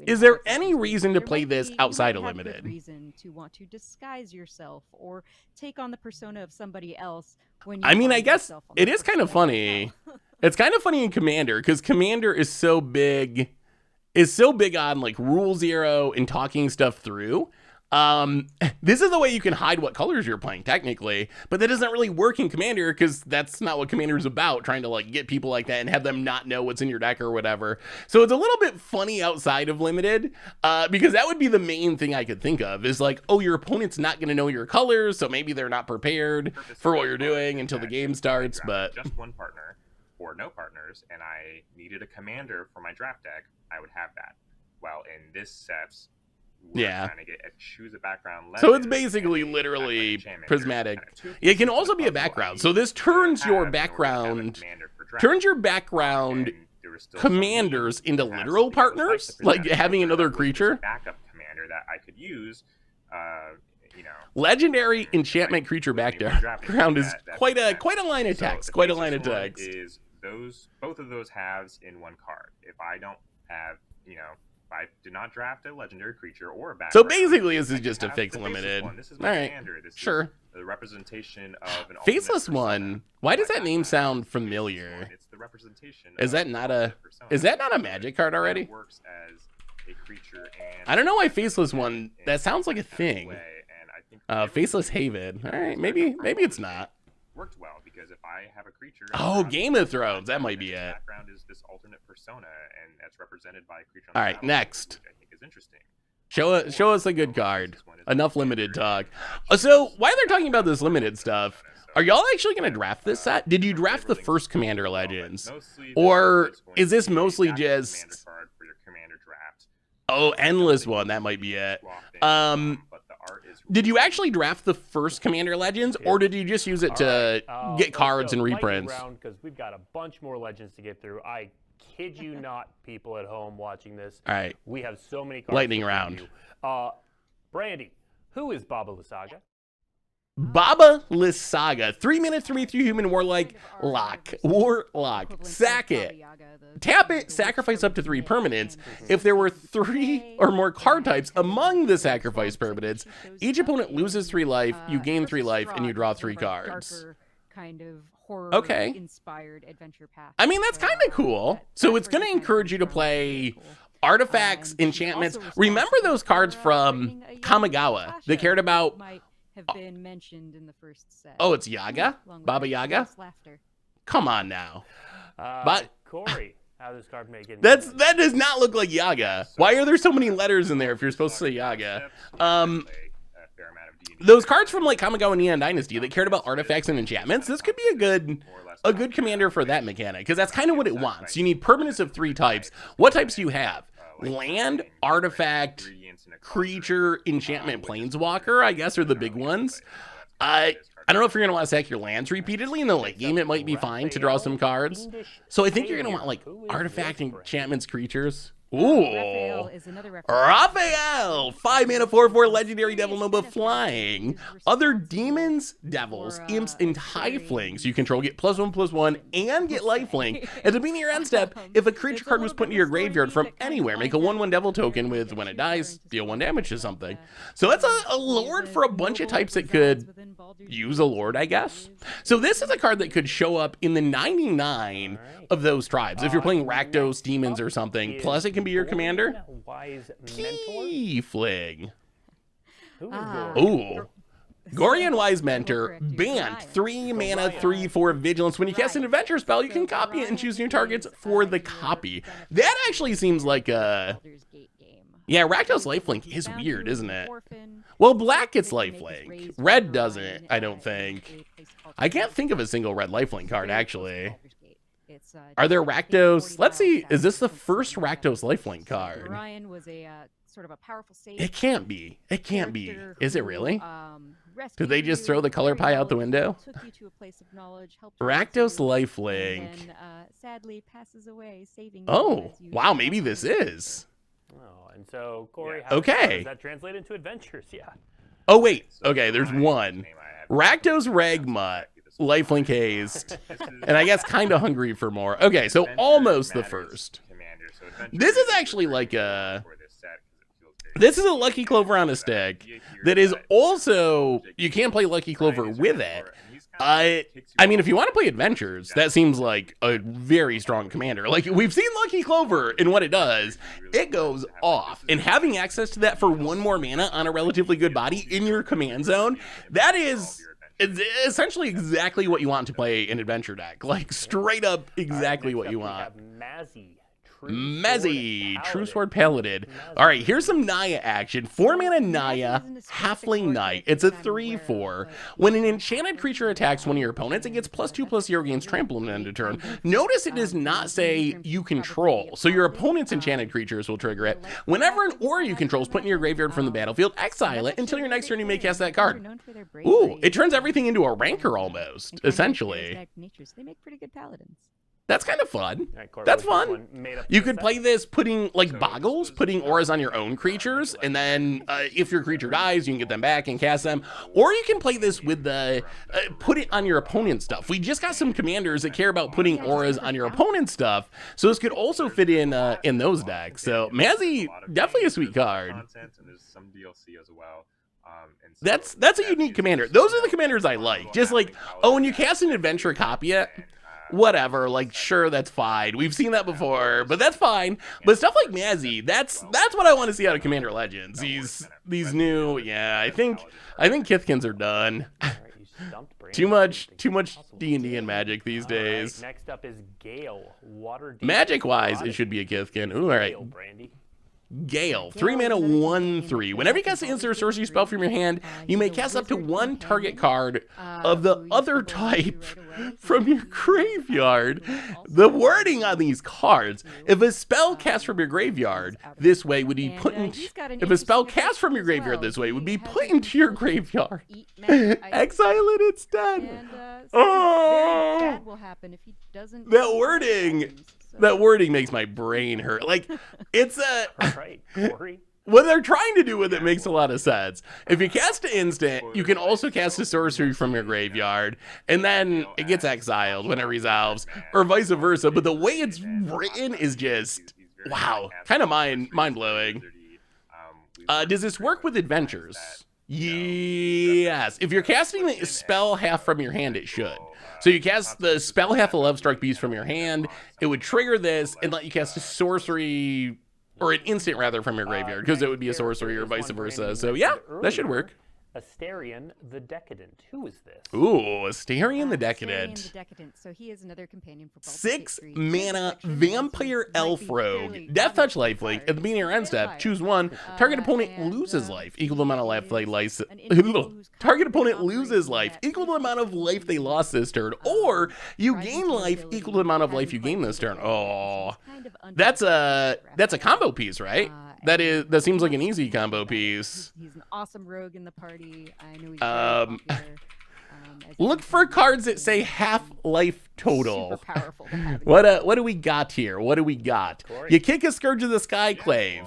[SPEAKER 1] Is there any reason to play this outside of limited?
[SPEAKER 4] Reason to want to disguise yourself or take on the persona of somebody else when you
[SPEAKER 1] I mean, I guess it is kind of funny. It's kind of funny in Commander because Commander is so big on like rule zero and talking stuff through. This is the way you can hide what colors you're playing technically, but that doesn't really work in Commander because that's not what Commander is about, trying to like get people like that and have them not know what's in your deck or whatever. So it's a little bit funny outside of limited, because that would be the main thing I could think of is like, oh, your opponent's not going to know your colors, so maybe they're not prepared for what you're doing until the game starts. But
[SPEAKER 3] just one partner or no partners, and I needed a commander for my draft deck, I would have that. Well, in this set,
[SPEAKER 1] yeah,
[SPEAKER 3] trying to choose a background.
[SPEAKER 1] So it's basically literally prismatic. It can also be a background. So this turns your background commanders into literal partners, like having another creature.
[SPEAKER 3] Backup commander that I could use.
[SPEAKER 1] Legendary enchantment creature background is quite a line of text. Quite a line of text.
[SPEAKER 3] Is both of those halves in one card? If I don't have, I did not draft a legendary creature or a background.
[SPEAKER 1] So basically, this is just a fixed limited.
[SPEAKER 3] This is my commander. This
[SPEAKER 1] sure.
[SPEAKER 3] Is the representation of an
[SPEAKER 1] Faceless One. Why does that name sound familiar?
[SPEAKER 3] It's the representation.
[SPEAKER 1] Is that not a Magic card already?
[SPEAKER 3] Works as a creature and
[SPEAKER 1] I don't know why Faceless One. That sounds like a thing. Faceless Haven. All right, maybe it's not.
[SPEAKER 3] Worked well because if I have a creature.
[SPEAKER 1] Oh, Game of Thrones. That might be it.
[SPEAKER 3] Background is this alternate persona, and that's represented by a creature.
[SPEAKER 1] All right, next.
[SPEAKER 3] Which I think is interesting.
[SPEAKER 1] Show us a good card. Enough limited talk. So while they're talking about this limited stuff, are y'all actually going to draft this set? Did you draft the first Commander Legends, or is this mostly just? Oh, Endless One. That might be it.
[SPEAKER 3] art is.
[SPEAKER 1] Did you actually draft the first Commander Legends, or did you just use it to get cards and reprints?
[SPEAKER 2] Because we've got a bunch more Legends to get through. I kid you not, people at home watching this.
[SPEAKER 1] All right.
[SPEAKER 2] We have so many cards.
[SPEAKER 1] Lightning round.
[SPEAKER 2] Brandy, who is Baba Lysaga?
[SPEAKER 1] Baba Lysaga, 3-mana 3/3 human warlock. Sack it. Tap it, sacrifice up to 3 permanents. If there were 3 or more card types among the sacrifice permanents, each opponent loses 3 life, you gain 3 life, and you draw 3 cards.
[SPEAKER 4] Kind of horror-inspired adventure path.
[SPEAKER 1] I mean, that's kind of cool. So it's going to encourage you to play artifacts, enchantments. Remember those cards from Kamigawa that cared about...
[SPEAKER 4] have been mentioned in the first set.
[SPEAKER 1] Oh, it's Yaga? Baba Yaga? Come on now. But
[SPEAKER 2] Corey, how does this card make it?
[SPEAKER 1] That does not look like Yaga. Why are there so many letters in there if you're supposed to say Yaga? Those cards from like Kamigawa Neon Dynasty that cared about artifacts and enchantments, this could be a good commander for that mechanic, because that's kind of what it wants. You need permanents of 3 types. What types do you have? Land, artifact, creature, enchantment, planeswalker, I guess, are the big ones. I don't know if you're going to want to sack your lands repeatedly. In the late game, it might be fine to draw some cards. So I think you're going to want, like, artifact, enchantments, creatures. Ooh.
[SPEAKER 4] Raphael is another
[SPEAKER 1] Raphael! 5-mana 4/4 legendary devil nova flying. Other demons, devils, imps, and tieflings you control get +1/+1 and get lifelink. At the beginning of your end step, if a creature card was put into your graveyard from anywhere, make a 1/1 devil token with, when it dies, deal 1 damage to something. So that's a lord for a bunch of types that could use a lord, I guess. So this is a card that could show up in the 99 of those tribes. If you're playing Rakdos, demons, or something, plus it can be your commander. Tiefling. Ooh. Gorian Wise Mentor, Bant, 3-mana, 3/4 vigilance. When you cast an adventure spell, you can copy it and choose new targets for the copy. That actually seems like a... Yeah, Rakdos lifelink is weird, isn't it? Well, black gets lifelink. Red doesn't, I don't think. I can't think of a single red lifelink card, actually. Are there Rakdos? Let's see. Is this the first Rakdos lifelink card?
[SPEAKER 4] Orion was a sort of a powerful sage.
[SPEAKER 1] It can't be. It can't be. Is it really? Did they just throw the color pie out the window? Rakdos lifelink.
[SPEAKER 4] And sadly passes away, saving.
[SPEAKER 1] Oh, wow. Maybe this is.
[SPEAKER 2] Oh, and so Corey,
[SPEAKER 1] how does
[SPEAKER 2] that translate into adventures? Yeah.
[SPEAKER 1] Oh wait. Okay, there's one. Rakdos Ragmutt. Lifelink hazed, and I guess kind of hungry for more. Okay, so almost the first. This is actually like a... This is a Lucky Clover on a stick that is also... You can't play Lucky Clover with it. I mean, if you want to play Adventures, that seems like a very strong commander. Like, we've seen Lucky Clover and what it does. It goes off. And having access to that for 1 more mana on a relatively good body in your command zone, that is... It's essentially exactly what you want to play in adventure deck. Like, straight up exactly what you want. Mezzy, True Sword Paladin. All right, here's some Naya action. 4-mana Naya, Halfling Knight. It's a 3/4. When an enchanted creature attacks one of your opponents, it gets +2/+0, gains trample on end of turn. Notice it does not say you control, so your opponent's enchanted creatures will trigger it. Whenever an aura you control is put in your graveyard from the battlefield, exile it until your next turn you may cast that card. Ooh, it turns everything into a rancor almost, essentially.
[SPEAKER 4] They make pretty good paladins.
[SPEAKER 1] That's kind of fun. That's fun. You could play this putting, like, boggles, putting auras on your own creatures, and then if your creature dies, you can get them back and cast them. Or you can play this with the, put it on your opponent's stuff. We just got some commanders that care about putting auras on your opponent's stuff, so this could also fit in those decks. So, Mazzy, definitely a sweet card. That's a unique commander. Those are the commanders I like. Just like, oh, when you cast an adventure, copy it. Whatever, like, sure, that's fine. We've seen that before, but that's fine. But stuff like Mazzy, that's what I want to see out of Commander Legends. These new, yeah, I think Kithkins are done. Too much D&D and Magic these days.
[SPEAKER 2] Next up is Gale.
[SPEAKER 1] Magic-wise, it should be a Kithkin. Ooh, all right. Gale, 3 mana, 1/3. Whenever you cast an instant or sorcery spell from your hand, you may cast up to one target card of the other type from your graveyard. The wording on these cards: if a spell cast from your graveyard this way would be put into, if a spell cast from your graveyard this way would be put into your graveyard, exile it instead. Oh,
[SPEAKER 4] will happen if he doesn't.
[SPEAKER 1] That wording. That wording makes my brain hurt. Like, it's a...
[SPEAKER 2] Right, Corey.
[SPEAKER 1] What they're trying to do with it makes a lot of sense. If you cast an instant, you can also cast a sorcery from your graveyard, and then it gets exiled when it resolves, or vice versa. But the way it's written is just, wow, kind of mind-blowing. Does this work with adventures? Yes. If you're casting the spell half from your hand, it should. So you cast the spell half of Lovestruck Beast from your hand, it would trigger this and let you cast a sorcery, or an instant rather, from your graveyard, because it would be a sorcery or vice versa. So yeah, that should work.
[SPEAKER 2] Starion the Decadent. Who is this?
[SPEAKER 1] Ooh, Starion the Decadent.
[SPEAKER 4] Starion the Decadent. So he is another companion for Baldur's
[SPEAKER 1] 6
[SPEAKER 4] Gate 3.
[SPEAKER 1] mana vampire elf rogue. Death touch lifelink. At the beginning of your end step, choose one. Target opponent loses life equal to the amount of life they lost. Target opponent loses life equal to the amount of life they lost this turn, or you gain life equal to the amount of life you gain this turn. Oh, that's a combo piece, right? That seems like an easy combo piece.
[SPEAKER 4] He's an awesome rogue in the party. I know he's very popular.
[SPEAKER 1] Look for cards that say half life total.
[SPEAKER 4] Super powerful to have.
[SPEAKER 1] What do we got here? What do we got? You kick a Scourge of the Skyclave.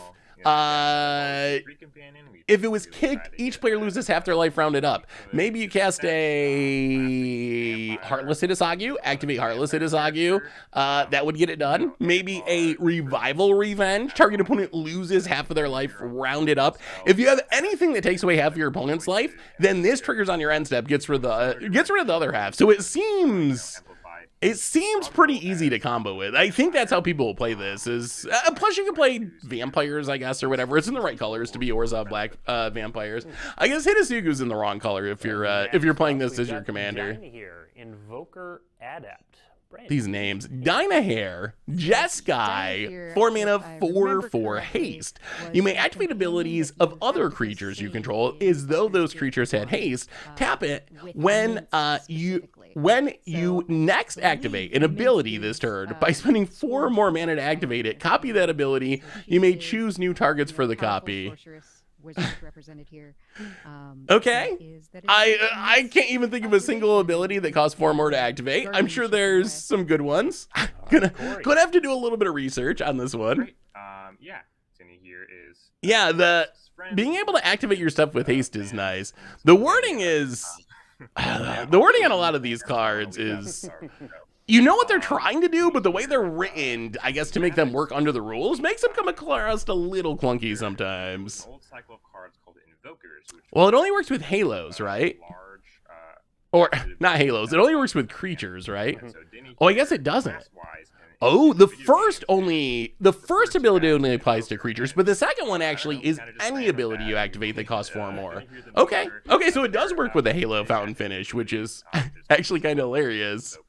[SPEAKER 1] If it was kicked, each player loses half their life rounded up. Maybe you cast a Heartless Hitasagu, activate Heartless Hitasagu. That would get it done. Maybe a Revival Revenge. Target opponent loses half of their life rounded up. If you have anything that takes away half of your opponent's life, then this triggers on your end step, gets rid of the other half. So it seems pretty easy to combo with. I think that's how people will play this. Plus you can play vampires, I guess, or whatever. It's in the right colors to be Orzhov black vampires. I guess Hidasugu's in the wrong color if you're playing this as your commander.
[SPEAKER 2] Invoker Adept.
[SPEAKER 1] These names: Dynahair, Jeskai, 4 mana, 4/4 haste. You may activate abilities of other creatures you control as though those creatures had haste. Tap it when you next activate an ability this turn by spending 4 or more mana to activate it. Copy that ability. You may choose new targets for the copy.
[SPEAKER 4] Represented here.
[SPEAKER 1] Okay. I can't even think of a single ability that costs 4 more to activate. I'm sure there's some good ones. Gonna have to do a little bit of research on this one.
[SPEAKER 3] Yeah. Here is
[SPEAKER 1] being able to activate your stuff with haste is nice. The wording is the wording on a lot of these cards is, you know what they're trying to do, but the way they're written, I guess, to make them work under the rules, makes them come across a little clunky sometimes.
[SPEAKER 3] Old cycle of cards called Invokers.
[SPEAKER 1] Well, it only works with halos, right? Or not halos. It only works with creatures, right? Oh, I guess it doesn't. Oh, the first ability only applies to creatures, but the second one actually is any ability you activate that costs 4 more. Okay, so it does work with the Halo Fountain finish, which is actually kind of hilarious.
[SPEAKER 3] In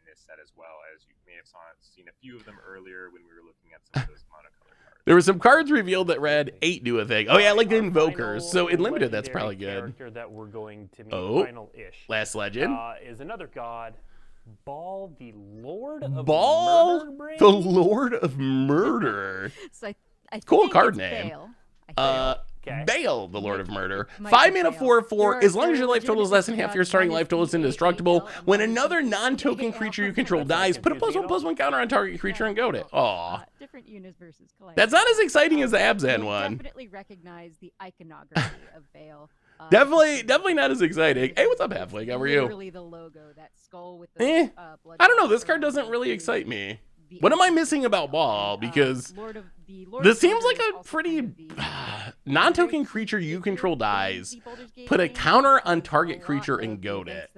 [SPEAKER 3] this set as well, as you may have seen a few of them earlier when we were looking at some of those monocolored cards.
[SPEAKER 1] There were some cards revealed that read 8 do a thing. Oh yeah, like the Invokers. So in limited, that's probably good.
[SPEAKER 2] That we're going to meet final-ish.
[SPEAKER 1] Last legend
[SPEAKER 2] is another god. Ball, the Lord of Murder.
[SPEAKER 1] The Lord of Murder.
[SPEAKER 4] So I
[SPEAKER 1] cool card name. Bale, the Lord of Murder. 5 mana, 4/4. As long as your life total is less than half your starting life total, is indestructible. When another non-token creature you control dies, put a +1/+1 counter on target creature and goad it. Aw.
[SPEAKER 4] Different universes collide.
[SPEAKER 1] That's not as exciting as the Abzan one.
[SPEAKER 4] Definitely recognize the iconography of Bale.
[SPEAKER 1] Definitely not as exciting. Hey, what's up, Halfling? How are you?
[SPEAKER 4] Literally the logo, that skull with the blood.
[SPEAKER 1] I don't know. This card doesn't really excite me. What am I missing about Ball? Because this seems like a pretty non-token creature you control dies. Put a counter on target creature and goad it.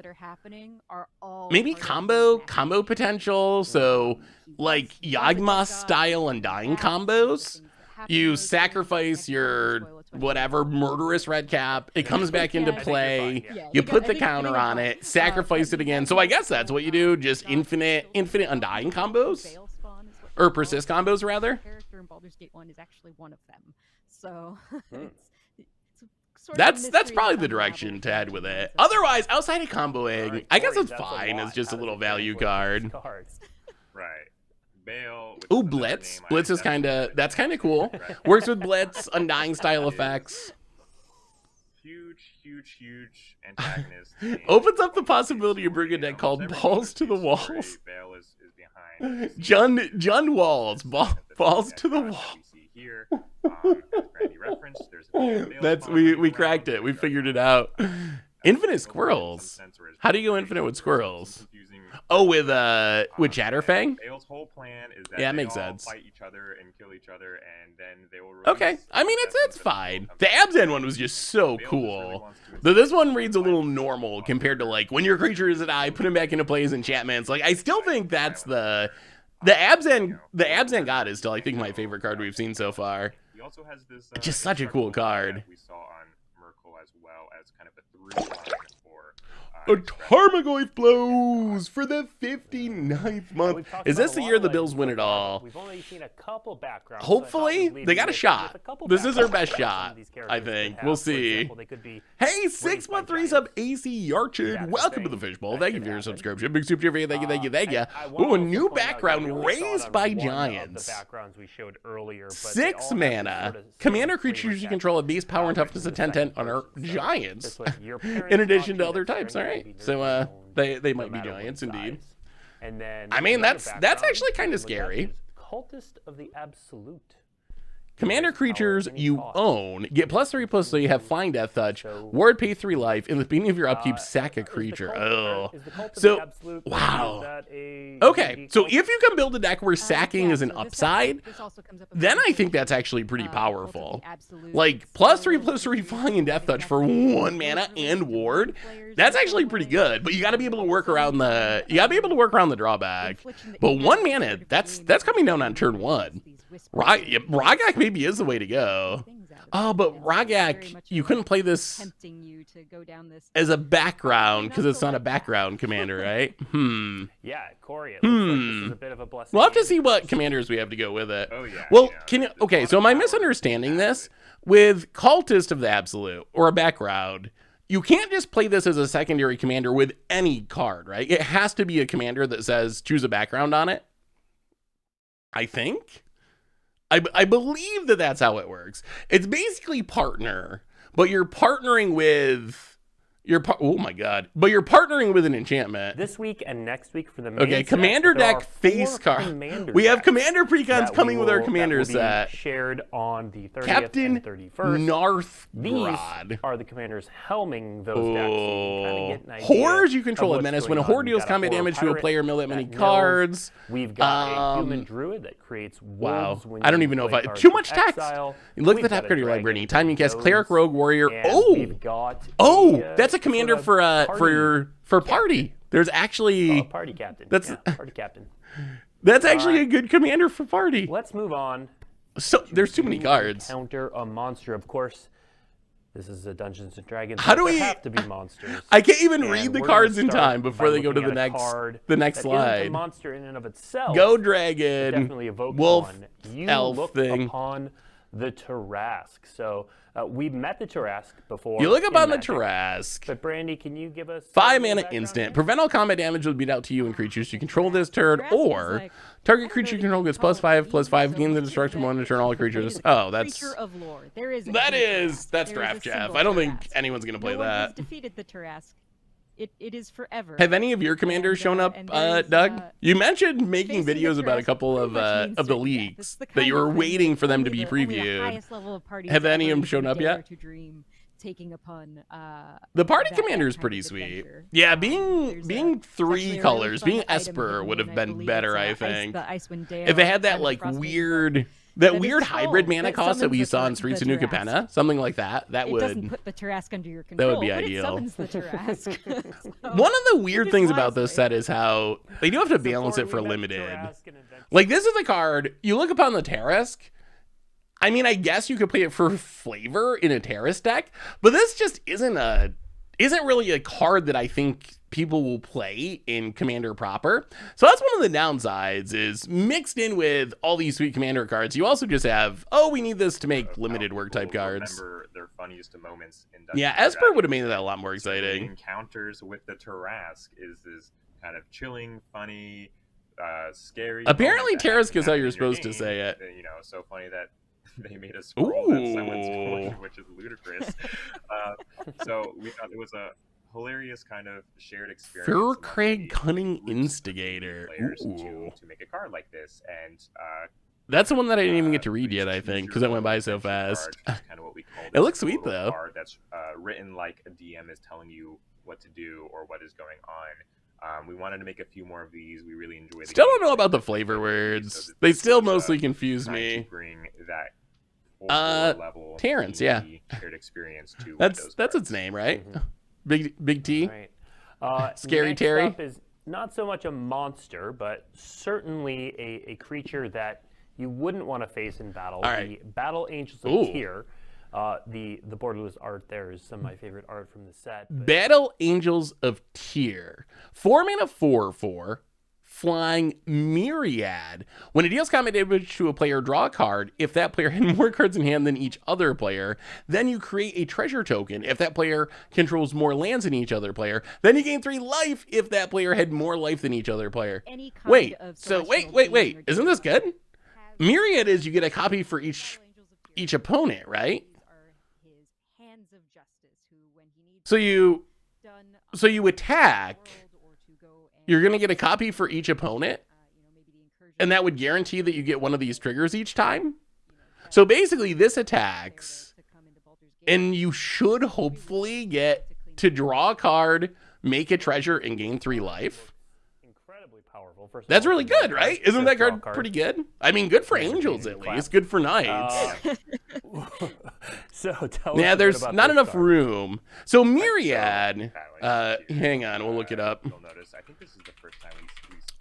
[SPEAKER 1] Maybe combo potential. So like Yagmoth style Undying combos. You sacrifice your whatever murderous red cap, it comes back into play, you put the counter on it, sacrifice it again. So I guess that's what you do, just infinite Undying combos. or persist combos rather.
[SPEAKER 4] Character in Baldur's Gate 1 is actually one of them. So
[SPEAKER 1] that's probably the direction to head with it. Otherwise, outside of comboing,
[SPEAKER 2] Right,
[SPEAKER 1] I guess
[SPEAKER 2] Corey,
[SPEAKER 1] it's
[SPEAKER 2] that's a
[SPEAKER 1] fine.
[SPEAKER 2] lot.
[SPEAKER 1] It's just a
[SPEAKER 2] How
[SPEAKER 1] little
[SPEAKER 2] does it
[SPEAKER 1] value
[SPEAKER 2] translate these
[SPEAKER 1] card.
[SPEAKER 2] cards?
[SPEAKER 3] Right. Bale. which
[SPEAKER 1] Ooh,
[SPEAKER 3] is another
[SPEAKER 1] Blitz.
[SPEAKER 3] name I
[SPEAKER 1] Blitz is
[SPEAKER 3] definitely
[SPEAKER 1] that's kind of cool.
[SPEAKER 3] Right.
[SPEAKER 1] Works with Blitz, Undying style effects.
[SPEAKER 3] Huge antagonist.
[SPEAKER 1] Opens up the possibility of bringing a deck called Balls to the Walls.
[SPEAKER 3] Bale is behind.
[SPEAKER 1] Jun Walls. Balls to the Wall.
[SPEAKER 3] Here, as Brandy referenced, there's a
[SPEAKER 1] That's we cracked it. We figured it out. Infinite squirrels. How do you go infinite with squirrels? Oh, with Chatterfang?
[SPEAKER 3] Bale's whole plan is that
[SPEAKER 1] Yeah, it
[SPEAKER 3] they
[SPEAKER 1] makes
[SPEAKER 3] all
[SPEAKER 1] sense.
[SPEAKER 3] fight each other and kill each other, and then they will.
[SPEAKER 1] Okay, I mean it's fine. The Abzan one was just so cool. Though this one reads a little normal compared to like when your creature is an eye, put him back into play as enchantments. Like I still think that's the Abzan God is still I think my favorite card we've seen so far.
[SPEAKER 3] He also has this.
[SPEAKER 1] Just such a cool card.
[SPEAKER 3] We saw on Merkle as well as kind of a 3/1 for.
[SPEAKER 1] A Tarmogoyf blows for the 59th month. Is this the year the Bills win it all?
[SPEAKER 2] We've only seen a couple backgrounds.
[SPEAKER 1] Hopefully, they got a shot. This is their best shot, I think. We'll see. Hey, 6 month 3 sub AC Yarchin. Welcome to the Fishbowl. Thank you for your subscription. Big super cheer. Thank you. Ooh, a new background raised by giants. 6 mana. Commander creatures you control have base power and toughness of 10/10 on our giants. In addition to other types, all right. So they might be giants indeed.
[SPEAKER 2] And then
[SPEAKER 1] I mean that's actually kind of scary.
[SPEAKER 2] Cultist of the Absolute.
[SPEAKER 1] Commander creatures you own get +3/+3, have flying death touch, ward pay 3 life, in the beginning of your upkeep, sack a creature. Oh. So, wow. Okay, so if you can build a deck where sacking is an upside, then I think that's actually pretty powerful. Like, +3/+3 flying and death touch for 1 mana and ward, that's actually pretty good, but you gotta be able to work around the drawback. But 1 mana, that's coming down on turn 1. Rogak maybe is the way to go. Oh, but Rogak, you couldn't play this as a background because it's not a background commander, right?
[SPEAKER 2] Yeah, Corey, it looks like this is a bit of a blessing.
[SPEAKER 1] We'll have to see what commanders we have to go with it.
[SPEAKER 3] Oh, yeah.
[SPEAKER 1] Well, okay, so am I misunderstanding this? With Cultist of the Absolute or a background, you can't just play this as a secondary commander with any card, right? It has to be a commander that says choose a background on it. I think. I believe that that's how it works. It's basically partner, but you're partnering with but you're partnering with an enchantment.
[SPEAKER 2] This week and next week for the main
[SPEAKER 1] okay, commander deck face card. We have commander precons coming with our commander set.
[SPEAKER 2] Shared on the 30th
[SPEAKER 1] Captain
[SPEAKER 2] and 31st.
[SPEAKER 1] Northgrod.
[SPEAKER 2] These are the commanders helming those decks. So you kind of get an idea
[SPEAKER 1] Horrors you control a menace. When a horde deals combat damage to a player, mill that many cards.
[SPEAKER 2] We've got a human druid that creates wolves. When
[SPEAKER 1] I don't even know if too much text. Look at the top card of your library. Time you cast cleric, rogue, warrior. That's a commander for party. There's actually
[SPEAKER 2] party captain. Party captain.
[SPEAKER 1] That's actually a good commander for party.
[SPEAKER 2] Let's move on.
[SPEAKER 1] So there's too many cards.
[SPEAKER 2] Counter a monster, of course. This is a Dungeons and Dragons.
[SPEAKER 1] How do we
[SPEAKER 2] have to be monsters?
[SPEAKER 1] I can't even read the cards in time before they go to the next slide.
[SPEAKER 2] A monster in and of itself.
[SPEAKER 1] Go dragon.
[SPEAKER 2] Definitely evoke
[SPEAKER 1] wolf.
[SPEAKER 2] One. You
[SPEAKER 1] elf
[SPEAKER 2] look
[SPEAKER 1] thing.
[SPEAKER 2] upon the Tarrasque. So we've met the Tarrasque before.
[SPEAKER 1] You look up on the Tarrasque.
[SPEAKER 2] But Brandy, can you give us
[SPEAKER 1] 5 mana instant. Prevent all combat damage will be dealt to you and creatures you control this turn, or target creature you control gets +5/+5. Gain the destruction one to turn all creatures. Oh, that's that's draft Jeff. I don't think anyone's gonna play that.
[SPEAKER 4] Defeated the Tarrasque. It is forever.
[SPEAKER 1] Have any of your commanders shown up, Doug? You mentioned making videos about a couple of the leagues that you were waiting for them to be previewed. Have any of them shown up yet?
[SPEAKER 4] Taking upon
[SPEAKER 1] the party commander is pretty sweet. Yeah, being 3 colors, being Esper would have been better, I think. If it had that like weird hybrid mana cost that we saw in Streets of New Capenna, something like that, it doesn't
[SPEAKER 4] put the Tarrasque under your control.
[SPEAKER 1] That would be ideal.
[SPEAKER 4] It summons the Tarrasque.
[SPEAKER 1] One of the weird things about this set is how they do have to balance it for limited. Like this is a card, you look upon the Tarrasque, I mean, I guess you could play it for flavor in a Terrace deck, but this just isn't a isn't really a card that I think people will play in Commander proper. So that's one of the downsides, is mixed in with all these sweet Commander cards, you also just have, oh, we need this to make limited work type cards.
[SPEAKER 3] Remember their funniest moments in Dungeons
[SPEAKER 1] yeah, Esper would have made that a lot more exciting.
[SPEAKER 3] Encounters with the Tarrasque is this kind of chilling, funny, scary.
[SPEAKER 1] Apparently Tarrasque is how you're supposed to say it.
[SPEAKER 3] You know, so funny that they made a scroll that someone's pulling, which is ludicrous. So we thought it was a hilarious kind of shared experience.
[SPEAKER 1] Fur Craig Cunning Instigator.
[SPEAKER 3] To make a card like this, and
[SPEAKER 1] that's the one that I didn't even get to read yet, I think, because it went by so fast.
[SPEAKER 3] Kind of what we call
[SPEAKER 1] it looks sweet though.
[SPEAKER 3] Card that's written like a DM is telling you what to do or what is going on. We wanted to make a few more of these. We really enjoyed.
[SPEAKER 1] Still don't know about the flavor words. So they still mostly confuse me.
[SPEAKER 3] Bring that level
[SPEAKER 1] Terrence, yeah.
[SPEAKER 3] Shared experience to
[SPEAKER 1] that's its name, right? Mm-hmm. Big T.
[SPEAKER 2] Right.
[SPEAKER 1] Scary
[SPEAKER 2] next
[SPEAKER 1] Terry.
[SPEAKER 2] Up is not so much a monster, but certainly a creature that you wouldn't want to face in battle.
[SPEAKER 1] All right.
[SPEAKER 2] The Battle Angels of Tyr. The borderless art there is some of my favorite art from the set.
[SPEAKER 1] Battle Angels of Tyr. 4-mana 4/4. Flying Myriad. When it deals combat damage to a player, draw a card. If that player had more cards in hand than each other player, then you create a treasure token. If that player controls more lands than each other player, then you gain 3 life if that player had more life than each other player. Wait. Isn't this good? Myriad is you get a copy for each opponent, right? So you attack. You're going to get a copy for each opponent, and that would guarantee that you get one of these triggers each time. So basically, this attacks, and you should hopefully get to draw a card, make a treasure, and gain 3 life.
[SPEAKER 2] Incredibly powerful.
[SPEAKER 1] That's really good, right? Isn't that card pretty good? I mean, good for angels at least. Good for knights.
[SPEAKER 2] So tell us
[SPEAKER 1] there's
[SPEAKER 2] about
[SPEAKER 1] not enough
[SPEAKER 2] card.
[SPEAKER 1] room. So Myriad, hang on, we'll look it up.
[SPEAKER 3] You'll notice, I think this is the first time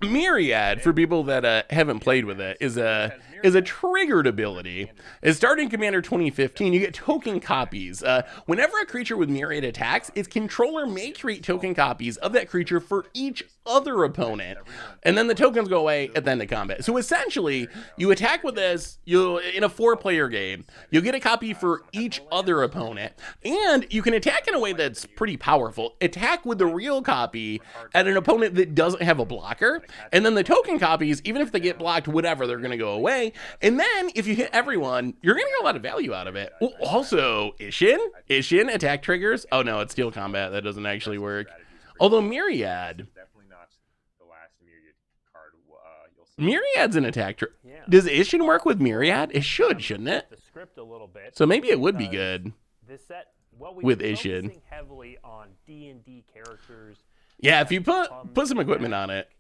[SPEAKER 1] Myriad, for people that haven't played with it, is a triggered ability. As starting Commander 2015, you get token copies. Whenever a creature with Myriad attacks, its controller may create token copies of that creature for each other opponent, and then the tokens go away at the end of combat. So essentially, you attack with this. In a 4-player game, you'll get a copy for each other opponent, and you can attack in a way that's pretty powerful. Attack with the real copy at an opponent that doesn't have a blocker. And then the token copies, even if they get blocked, whatever, they're going to go away. And then if you hit everyone, you're going to get a lot of value out of it. Well, also, Ishin attack triggers. Oh no, it's steel combat. That doesn't actually work. Although Myriad. Myriad's an attack trigger. Does Ishin work with Myriad? It should, shouldn't it?
[SPEAKER 2] The script a little bit.
[SPEAKER 1] So maybe it would be good.
[SPEAKER 2] This set,
[SPEAKER 1] with Ishin.
[SPEAKER 2] Focusing heavily on D&D characters.
[SPEAKER 1] Yeah, if you put some equipment on it.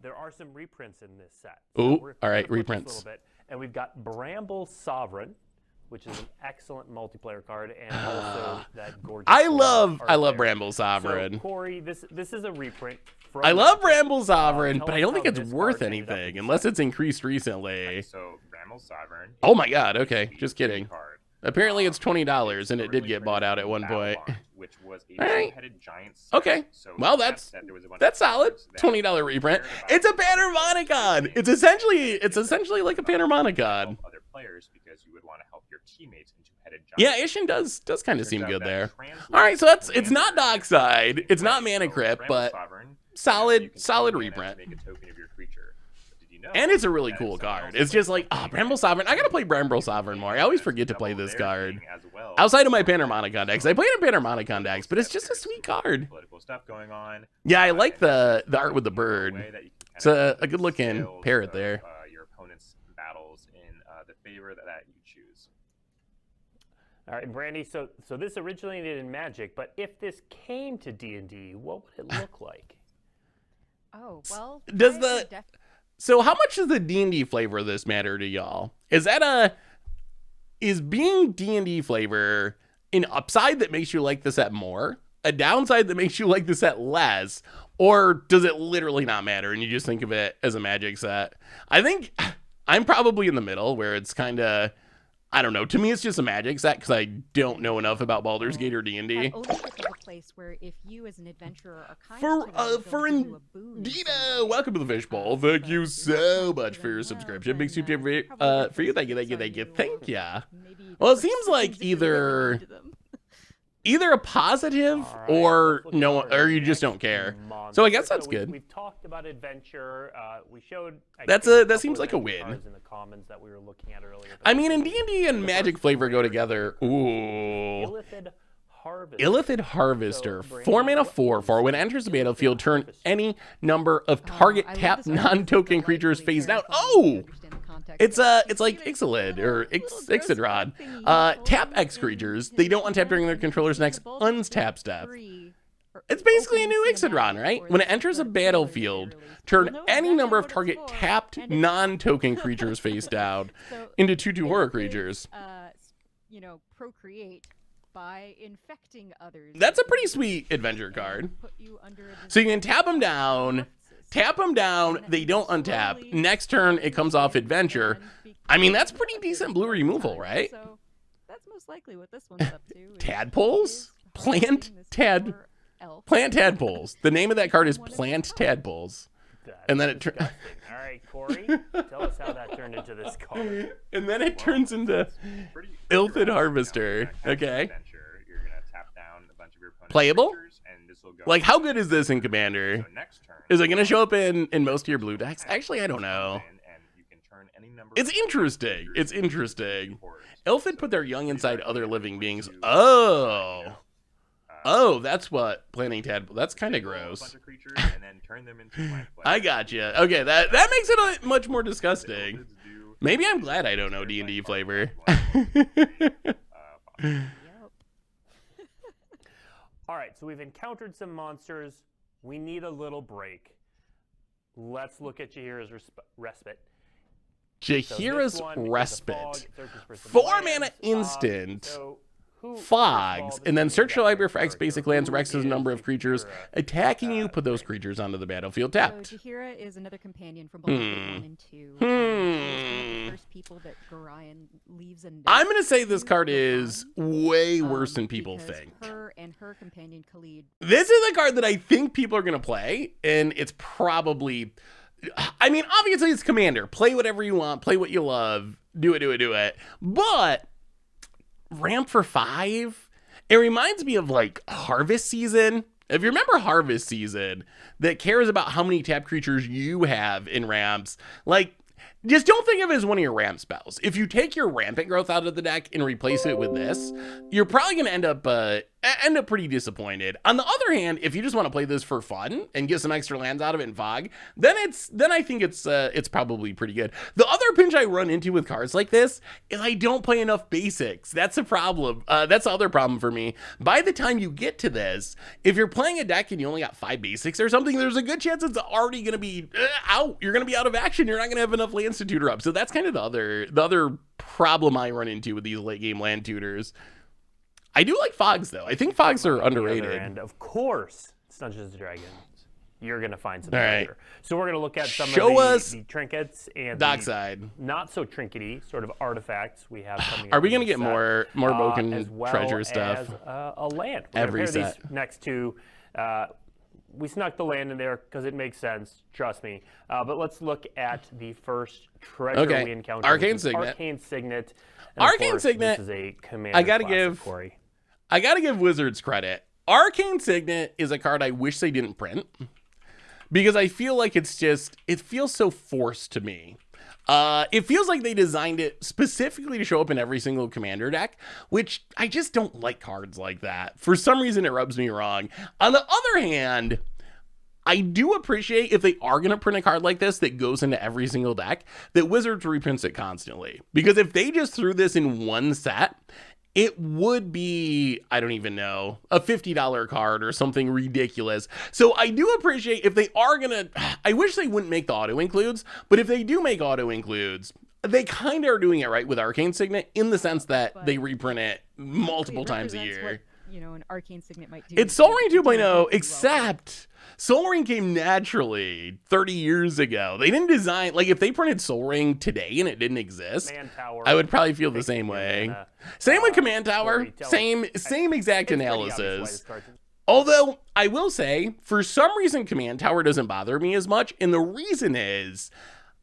[SPEAKER 2] There are some reprints in this set.
[SPEAKER 1] So all right, reprints.
[SPEAKER 2] A little bit. And we've got Bramble Sovereign, which is an excellent multiplayer card, and also that gorgeous.
[SPEAKER 1] I love Bramble Sovereign.
[SPEAKER 2] So, Corey, this is a reprint.
[SPEAKER 1] I love Bramble Sovereign, but I don't think it's worth anything unless it's increased recently.
[SPEAKER 3] So Bramble Sovereign.
[SPEAKER 1] Oh my God! Okay, just kidding. Apparently it's $20, and it did get bought out at one point.
[SPEAKER 3] Which was a
[SPEAKER 1] right.
[SPEAKER 3] giant set.
[SPEAKER 1] Okay, well that's solid. $20 reprint. It's a Panharmonicon. It's essentially like a Panharmonicon.
[SPEAKER 3] Other players because you would want to help your teammates into headed
[SPEAKER 1] Yeah,
[SPEAKER 3] giants.
[SPEAKER 1] Ishin does kind of seem good there. All right, so it's not Dockside, it's not Mana Crypt, but solid reprint. And it's a really cool card. It's just like, Bramble Sovereign. I gotta play Bramble Sovereign more. I always forget to play this card. Outside of my Panharmonicon decks, I played in Panharmonicon decks, but it's just a sweet card. Yeah, I like the art with the bird. It's a good looking parrot there.
[SPEAKER 3] Your opponent's battles in the favor that you choose.
[SPEAKER 2] All right, Brandy. So this originated in Magic, but if this came to D&D, what would it look like?
[SPEAKER 4] Oh well.
[SPEAKER 1] So how much does the D&D flavor of this matter to y'all? Is being D&D flavor an upside that makes you like the set more? A downside that makes you like the set less? Or does it literally not matter and you just think of it as a Magic set? I think I'm probably in the middle where it's kind of, I don't know. To me, it's just a Magic set because I don't know enough about Baldur's Gate or D&D.
[SPEAKER 4] Ownership of a place where if you as an adventurer are kind
[SPEAKER 1] For Indina, welcome to the Fishbowl. Thank you so much for your subscription. Big soup for you. Thank you. Well, it seems like either a positive or no, or you just don't care. So I guess that's good.
[SPEAKER 2] We've talked about adventure. We showed
[SPEAKER 1] that seems like a win.
[SPEAKER 2] In the commons that we were looking at earlier.
[SPEAKER 1] I mean, in D&D and Magic flavor go together. Ooh. Illithid Harvester. 4 mana 4/4. When it enters the battlefield, turn any number of target tap non-token creatures face down. Oh! It's like Ixalan or Ixalan. Tap X creatures. They don't untap during their controller's next untap step. It's basically a new Ixalan, right? When it enters a battlefield, turn any number of target tapped non-token creatures face down into 2/2 horror creatures.
[SPEAKER 4] Procreate by infecting others.
[SPEAKER 1] That's a pretty sweet adventure card. So you can tap them down, they don't untap. Next turn, it comes off adventure. I mean, that's pretty decent blue removal, right?
[SPEAKER 4] So that's most likely what this one's up to.
[SPEAKER 1] Tadpoles? Plant tadpoles. The name of that card is Plant Tadpoles. And then it turns.
[SPEAKER 2] All right, Corey, tell us how that turned into this card.
[SPEAKER 1] And then it turns into Illithid Harvester. Okay.
[SPEAKER 3] You're gonna tap down a bunch of your opponent's
[SPEAKER 1] Playable?
[SPEAKER 3] creatures, and this will go
[SPEAKER 1] Like, how good is this in Commander?
[SPEAKER 3] So next turn,
[SPEAKER 1] Is it gonna show up in most of your blue decks? Actually, I don't know.
[SPEAKER 3] and you can turn any number
[SPEAKER 1] It's
[SPEAKER 3] of
[SPEAKER 1] interesting.
[SPEAKER 3] creatures
[SPEAKER 1] It's interesting.
[SPEAKER 3] horrors.
[SPEAKER 1] Illithid put their young inside other living beings. Oh, that's what planting tadpole. That's kind of
[SPEAKER 3] A
[SPEAKER 1] gross.
[SPEAKER 3] bunch of creatures and then turn them into life
[SPEAKER 1] I gotcha. Okay, that makes it much more disgusting. Maybe I'm glad I don't know D&D flavor.
[SPEAKER 2] All right, so we've encountered some monsters. We need a little break. Let's look at Jaheira's Respite.
[SPEAKER 1] Jaheira's
[SPEAKER 2] So this one is a
[SPEAKER 1] Respite.
[SPEAKER 2] fog, searches for some
[SPEAKER 1] 4
[SPEAKER 2] lands.
[SPEAKER 1] mana instant.
[SPEAKER 2] So who-
[SPEAKER 1] Fogs, and then search your library for X basic lands.
[SPEAKER 2] Who
[SPEAKER 1] Rex is a number of creatures
[SPEAKER 2] Jaheira?
[SPEAKER 1] attacking you. Put those creatures onto the battlefield tapped.
[SPEAKER 4] So Jaheira is another companion from Baldur 1 and 2. She was one of the first people that Gorion leaves and
[SPEAKER 1] I'm gonna say this card is way worse than people
[SPEAKER 4] because
[SPEAKER 1] think.
[SPEAKER 4] Her and her companion Khalid.
[SPEAKER 1] This is a card that I think people are gonna play, and it's probably. I mean, obviously it's Commander. Play whatever you want. Play what you love. Do it. But ramp for 5. It reminds me of like Harvest Season. If you remember Harvest Season, that cares about how many tap creatures you have in ramps, like, just don't think of it as one of your ramp spells. If you take your rampant growth out of the deck and replace it with this, you're probably going to end up pretty disappointed. On the other hand, if you just want to play this for fun and get some extra lands out of it in Fog, then I think it's probably pretty good. The other pinch I run into with cards like this is I don't play enough basics. That's a problem. That's the other problem for me. By the time you get to this, if you're playing a deck and you only got 5 basics or something, there's a good chance it's already going to be out. You're going to be out of action. You're not going to have enough lands to tutor up. So that's kind of the other problem I run into with these late game land tutors. I do like Fogs, though. I think Fogs are underrated.
[SPEAKER 2] And of course, it's Dungeons & Dragons. You're going to find some
[SPEAKER 1] right.
[SPEAKER 2] later. So we're going to look at some
[SPEAKER 1] Show
[SPEAKER 2] of
[SPEAKER 1] us
[SPEAKER 2] the trinkets and
[SPEAKER 1] Dockside.
[SPEAKER 2] not so trinkety sort of artifacts we have coming
[SPEAKER 1] Are
[SPEAKER 2] up
[SPEAKER 1] we
[SPEAKER 2] in
[SPEAKER 1] going to
[SPEAKER 2] this
[SPEAKER 1] get
[SPEAKER 2] set,
[SPEAKER 1] more Boken
[SPEAKER 2] as well
[SPEAKER 1] treasure stuff?
[SPEAKER 2] As, a land. We're
[SPEAKER 1] Every
[SPEAKER 2] gonna pair
[SPEAKER 1] set.
[SPEAKER 2] these next to. We snuck the land in there because it makes sense. Trust me. But let's look at the first treasure we encountered.
[SPEAKER 1] Arcane Signet.
[SPEAKER 2] Arcane Signet. And
[SPEAKER 1] Arcane
[SPEAKER 2] of course,
[SPEAKER 1] Signet.
[SPEAKER 2] This is a commander
[SPEAKER 1] I gotta
[SPEAKER 2] classic,
[SPEAKER 1] give.
[SPEAKER 2] Corey.
[SPEAKER 1] I gotta give Wizards credit. Arcane Signet is a card I wish they didn't print because I feel like it feels so forced to me. It feels like they designed it specifically to show up in every single Commander deck, which I just don't like cards like that. For some reason, it rubs me wrong. On the other hand, I do appreciate if they are going to print a card like this that goes into every single deck, that Wizards reprints it constantly. Because if they just threw this in one set, it would be, I don't even know, a $50 card or something ridiculous. So I do appreciate if they are going to, I wish they wouldn't make the auto includes, but if they do make auto includes, they kind of are doing it right with Arcane Signet in the sense that they reprint it multiple times a year.
[SPEAKER 4] What, an Arcane Signet might do.
[SPEAKER 1] It's Soul Ring 2.0, except Soul Ring came naturally 30 years ago. They didn't design, like if they printed Soul Ring today and it didn't exist, I would probably feel the same way. Same with Command Tower, same exact analysis. Although, I will say, for some reason, Command Tower doesn't bother me as much, and the reason is,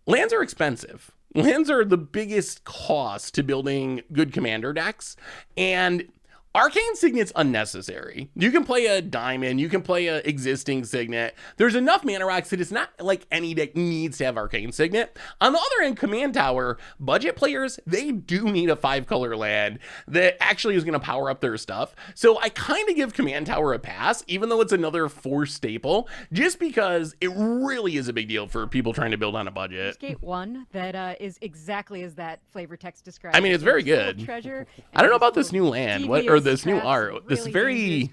[SPEAKER 1] lands are expensive. Lands are the biggest cost to building good commander decks, and Arcane Signet's unnecessary. You can play a Diamond, you can play a existing Signet. There's enough mana rocks that it's not like any deck needs to have Arcane Signet. On the other end, Command Tower, budget players, they do need a 5-color land that actually is going to power up their stuff. So I kind of give Command Tower a pass, even though it's another 4 staple, just because it really is a big deal for people trying to build on a budget.
[SPEAKER 4] Gate 1 that is exactly as that flavor text describes.
[SPEAKER 1] I mean, it's very good.
[SPEAKER 4] Treasure,
[SPEAKER 1] I don't know about this new land. What or this new art?
[SPEAKER 4] Really
[SPEAKER 1] this very.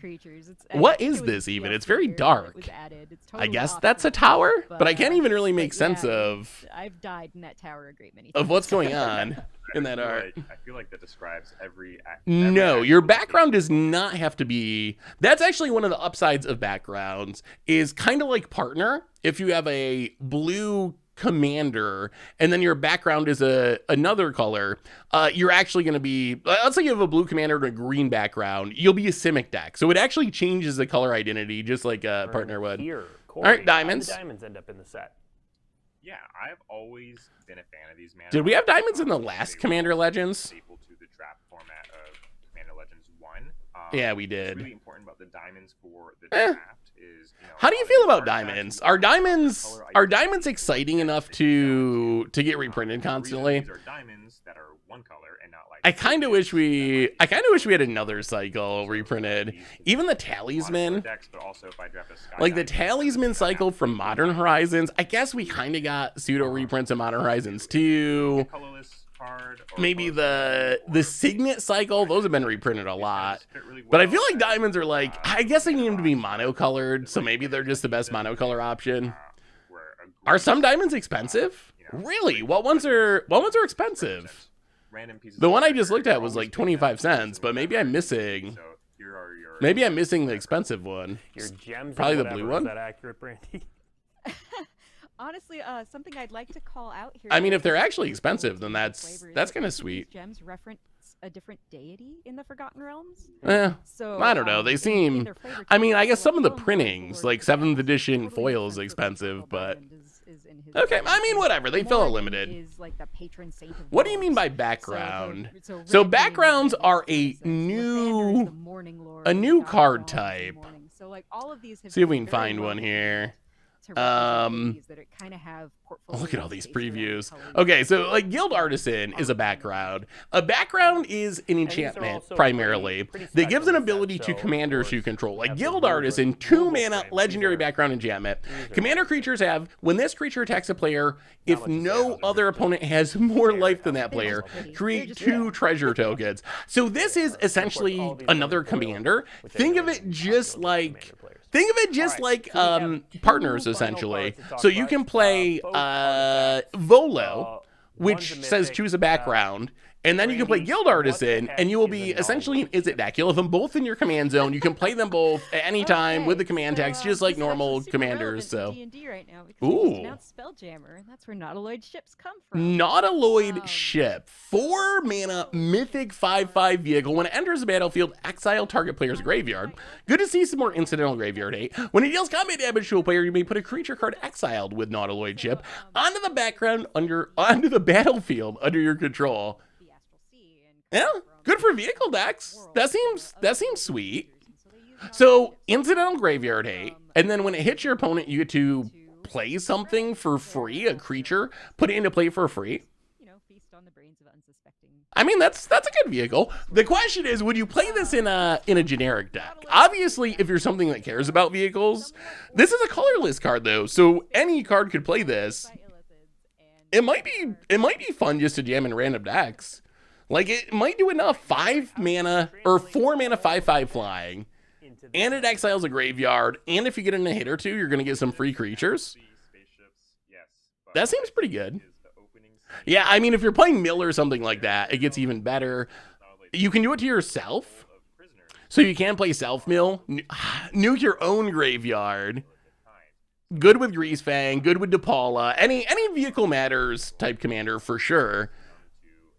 [SPEAKER 4] And
[SPEAKER 1] what is this even? It's very dark.
[SPEAKER 4] It's totally
[SPEAKER 1] I guess that's a tower, but I can't even really make sense
[SPEAKER 4] yeah,
[SPEAKER 1] of.
[SPEAKER 4] I've died in that tower a great many times.
[SPEAKER 1] Of what's going on in that art.
[SPEAKER 3] I feel like that describes every
[SPEAKER 1] no, your background does not have to be. That's actually one of the upsides of backgrounds. Is kind of like partner. If you have a blue commander and then your background is another color, you're actually going to be, let's say you have a blue commander and a green background, you'll be a Simic deck, so it actually changes the color identity just like a partner would. All right, diamonds.
[SPEAKER 2] How did diamonds end up in the set?
[SPEAKER 3] Yeah, I've always been a fan of these mana.
[SPEAKER 1] Did we have diamonds in the last Commander Legends?
[SPEAKER 3] Staple to the draft format of Commander Legends 1.
[SPEAKER 1] Yeah, we did.
[SPEAKER 3] What's really important about the diamonds for the draft is,
[SPEAKER 1] how do you feel about diamonds? Are diamonds exciting enough to get reprinted constantly?
[SPEAKER 3] These are diamonds that are one color and not like.
[SPEAKER 1] I kind of wish we had another cycle reprinted. Even the talisman, like the talisman cycle from Modern Horizons. I guess we kind of got pseudo reprints in Modern Horizons too. Maybe the Signet cycle, those have been reprinted a lot. But I feel like diamonds are like, I guess they need them to be monocolored, so maybe they're just the best monocolor option. Are some diamonds expensive? Really? What ones are expensive? The one I just looked at was like 25 cents, but maybe I'm missing the expensive one.
[SPEAKER 2] Your gems,
[SPEAKER 1] probably the blue one.
[SPEAKER 2] Is that accurate, Brandy?
[SPEAKER 4] Honestly, something I'd like to call out here.
[SPEAKER 1] I mean, if they're actually expensive, then that's kind of sweet.
[SPEAKER 4] Gems reference a different deity in the Forgotten Realms.
[SPEAKER 1] So I don't know. They seem. I mean, I guess some of the printings, like 7th edition foil, is expensive, but okay. I mean, whatever. They feel limited. What do you mean by background? So backgrounds are a new card type.
[SPEAKER 4] So like all of these.
[SPEAKER 1] See if we can find one here.
[SPEAKER 4] That it kind of have
[SPEAKER 1] look at all these previews. Okay, so like Guild Artisan is a background. A background is an enchantment primarily that gives an ability to commanders you control. Like Guild Artisan, 2 mana legendary background enchantment. Commander creatures have, when this creature attacks a player, if no other opponent has more life than that player, create 2 treasure tokens. So this is essentially another commander. Think of it just like partners, essentially. So you can play Volo, which says choose a background, and then you can play Guild Artisan, and you will be essentially an Izzet deck. You'll have them both in your command zone. You can play them both at any time with the command text, just like normal commanders. So,
[SPEAKER 4] right now ooh, Spelljammer, and that's where Nautiloid ships come from.
[SPEAKER 1] Nautiloid ship, 4 mana mythic 5/5 vehicle. When it enters the battlefield, exile target player's graveyard. Good to see some more incidental graveyard hate. When it deals combat damage to a player, you may put a creature card exiled with Nautiloid ship onto the battlefield under your control. Yeah, good for vehicle decks. That seems sweet. So incidental graveyard hate, and then when it hits your opponent, you get to play something for free, a creature, put it into play for free.
[SPEAKER 4] Feast on the brains of unsuspecting.
[SPEAKER 1] I mean, that's a good vehicle. The question is, would you play this in a generic deck? Obviously, if you're something that cares about vehicles, this is a colorless card though, so any card could play this. It might be fun just to jam in random decks. Like, it might do enough 5 mana or 4 mana 5/5 flying, and it exiles a graveyard, and if you get in a hit or 2, you're going to get some free creatures. That seems pretty good. Yeah, I mean, if you're playing Mill or something like that, it gets even better. You can do it to yourself. So you can play self-mill, nuke your own graveyard, good with Greasefang, good with DePaula, any vehicle matters type commander for sure.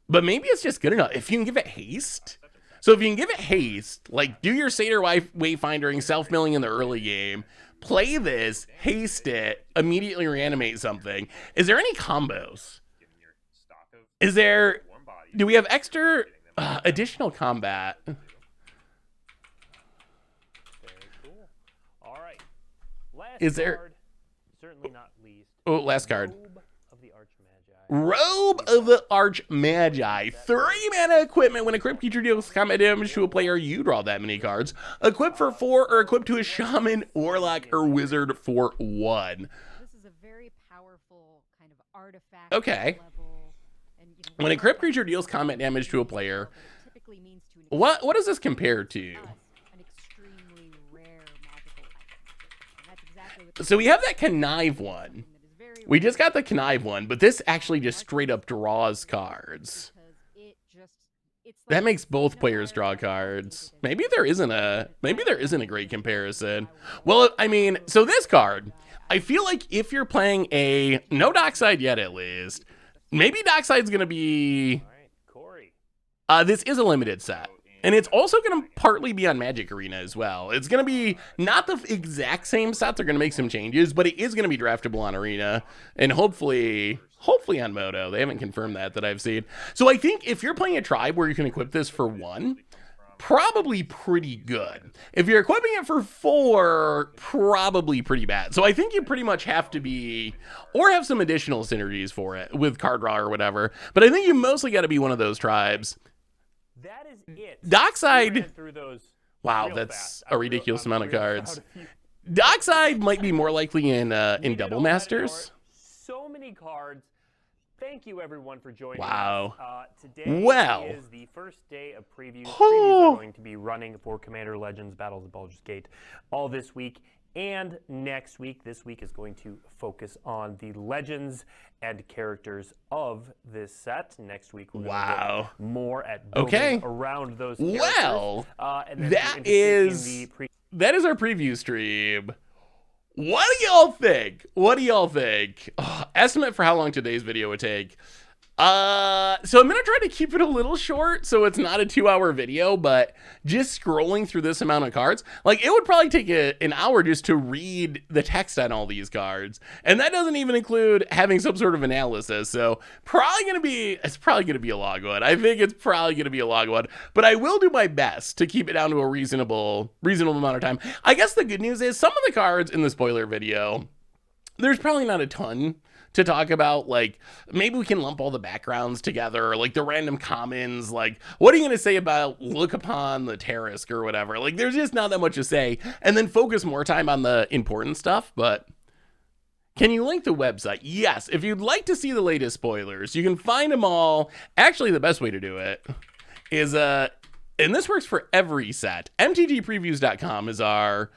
[SPEAKER 1] But maybe it's just good enough if you can give it haste. So if you can give it haste, like do your Satyr Wayfindering, self-milling in the early game, play this, haste it, immediately reanimate something. Is there any combos? Is there, do we have extra additional combat?
[SPEAKER 2] Very cool. All right. Last
[SPEAKER 1] Is there,
[SPEAKER 2] card, certainly not least.
[SPEAKER 1] oh, last card.
[SPEAKER 2] Robe
[SPEAKER 1] Robe
[SPEAKER 2] of the Archmagi.
[SPEAKER 1] of the Archmagi. 3 mana equipment. When a crypt creature deals combat damage to a player, you draw that many cards. Equip for 4 or equip to a Shaman, Warlock, or Wizard for 1.
[SPEAKER 4] This is a very powerful kind of artifact.
[SPEAKER 1] Okay.
[SPEAKER 4] Level, and,
[SPEAKER 1] When a crypt creature deals combat damage to a player,
[SPEAKER 4] typically means to
[SPEAKER 1] what does this compare to?
[SPEAKER 4] an extremely rare magical item. And that's exactly what
[SPEAKER 1] So we have that Connive one. We just got the Connive one, but this actually just straight up draws cards. That makes both players draw cards. Maybe there isn't a great comparison. Well, I mean, so this card, I feel like if you're playing a no Dockside yet at least, maybe Dockside's gonna be this is a limited set. And it's also going to partly be on Magic Arena as well. It's going to be not the exact same set. They're going to make some changes, but it is going to be draftable on Arena. And hopefully on Moto. They haven't confirmed that I've seen. So I think if you're playing a tribe where you can equip this for 1, probably pretty good. If you're equipping it for 4, probably pretty bad. So I think you pretty much have to be, or have some additional synergies for it with card draw or whatever. But I think you mostly got to be one of those tribes.
[SPEAKER 2] That is it.
[SPEAKER 1] Dockside. Wow, that's
[SPEAKER 2] fast.
[SPEAKER 1] a ridiculous amount of cards. Dockside might be more likely in Double Masters.
[SPEAKER 2] So many cards. Thank you everyone for joining
[SPEAKER 1] Wow.
[SPEAKER 2] us. Today is the first day of previews. Previews are going to be running for Commander Legends Battles of Baldur's Gate all this week and next week. This week is going to focus on the legends and characters of this set. Next week we're going to look more at building around those characters.
[SPEAKER 1] Well,
[SPEAKER 2] and then
[SPEAKER 1] that is our preview stream. What do y'all think? Estimate for how long today's video would take. So I'm going to try to keep it a little short so it's not a 2-hour video, but just scrolling through this amount of cards, like it would probably take an hour just to read the text on all these cards. And that doesn't even include having some sort of analysis. So it's probably going to be a long one. I think it's probably going to be a long one, but I will do my best to keep it down to a reasonable amount of time. I guess the good news is some of the cards in the spoiler video, there's probably not a ton to talk about. Like maybe we can lump all the backgrounds together, like the random commons, like what are you going to say about Look Upon the Terrask or whatever. Like there's just not that much to say, and then focus more time on the important stuff. But can you link the website? Yes, if you'd like to see the latest spoilers, you can find them all. Actually, the best way to do it is and this works for every set, mtgpreviews.com is our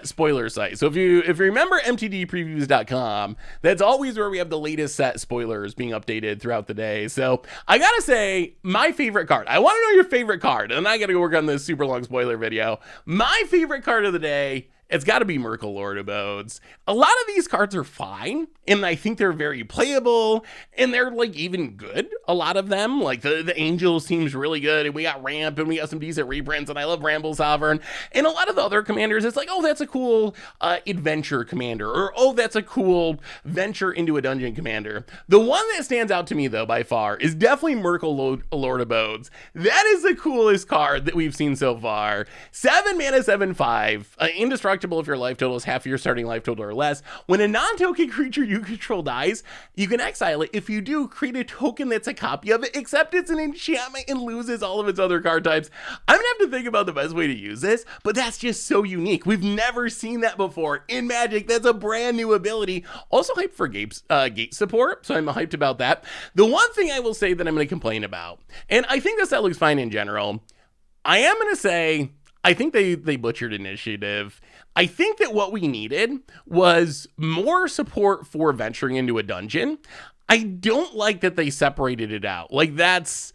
[SPEAKER 1] spoiler site. So if you remember mtgpreviews.com, that's always where we have the latest set spoilers being updated throughout the day. So I gotta say, my favorite card, I want to know your favorite card, and then I gotta go work on this super long spoiler video. My favorite card of the day, it's got to be Merkle, Lord of Odes. A lot of these cards are fine, and I think they're very playable, and they're like even good. A lot of them, like the Angel seems really good, and we got Ramp, and we got some decent reprints, and I love Ramble Sovereign. And a lot of the other commanders, it's like, oh, that's a cool adventure commander, or oh, that's a cool venture into a dungeon commander. The one that stands out to me, though, by far, is definitely Merkle, Lord of Odes. That is the coolest card that we've seen so far. 7 mana, 7/5, indestructible if your life total is half your starting life total or less. When a non-token creature you control dies, you can exile it. If you do, create a token that's a copy of it, except it's an enchantment and loses all of its other card types. I'm gonna have to think about the best way to use this, but that's just so unique. We've never seen that before in Magic. That's a brand new ability. Also hyped for gate support, so I'm hyped about that. The one thing I will say that I'm gonna complain about, and I think this set looks fine in general, I am gonna say I think they butchered initiative. I think that what we needed was more support for venturing into a dungeon. I don't like that they separated it out. Like that's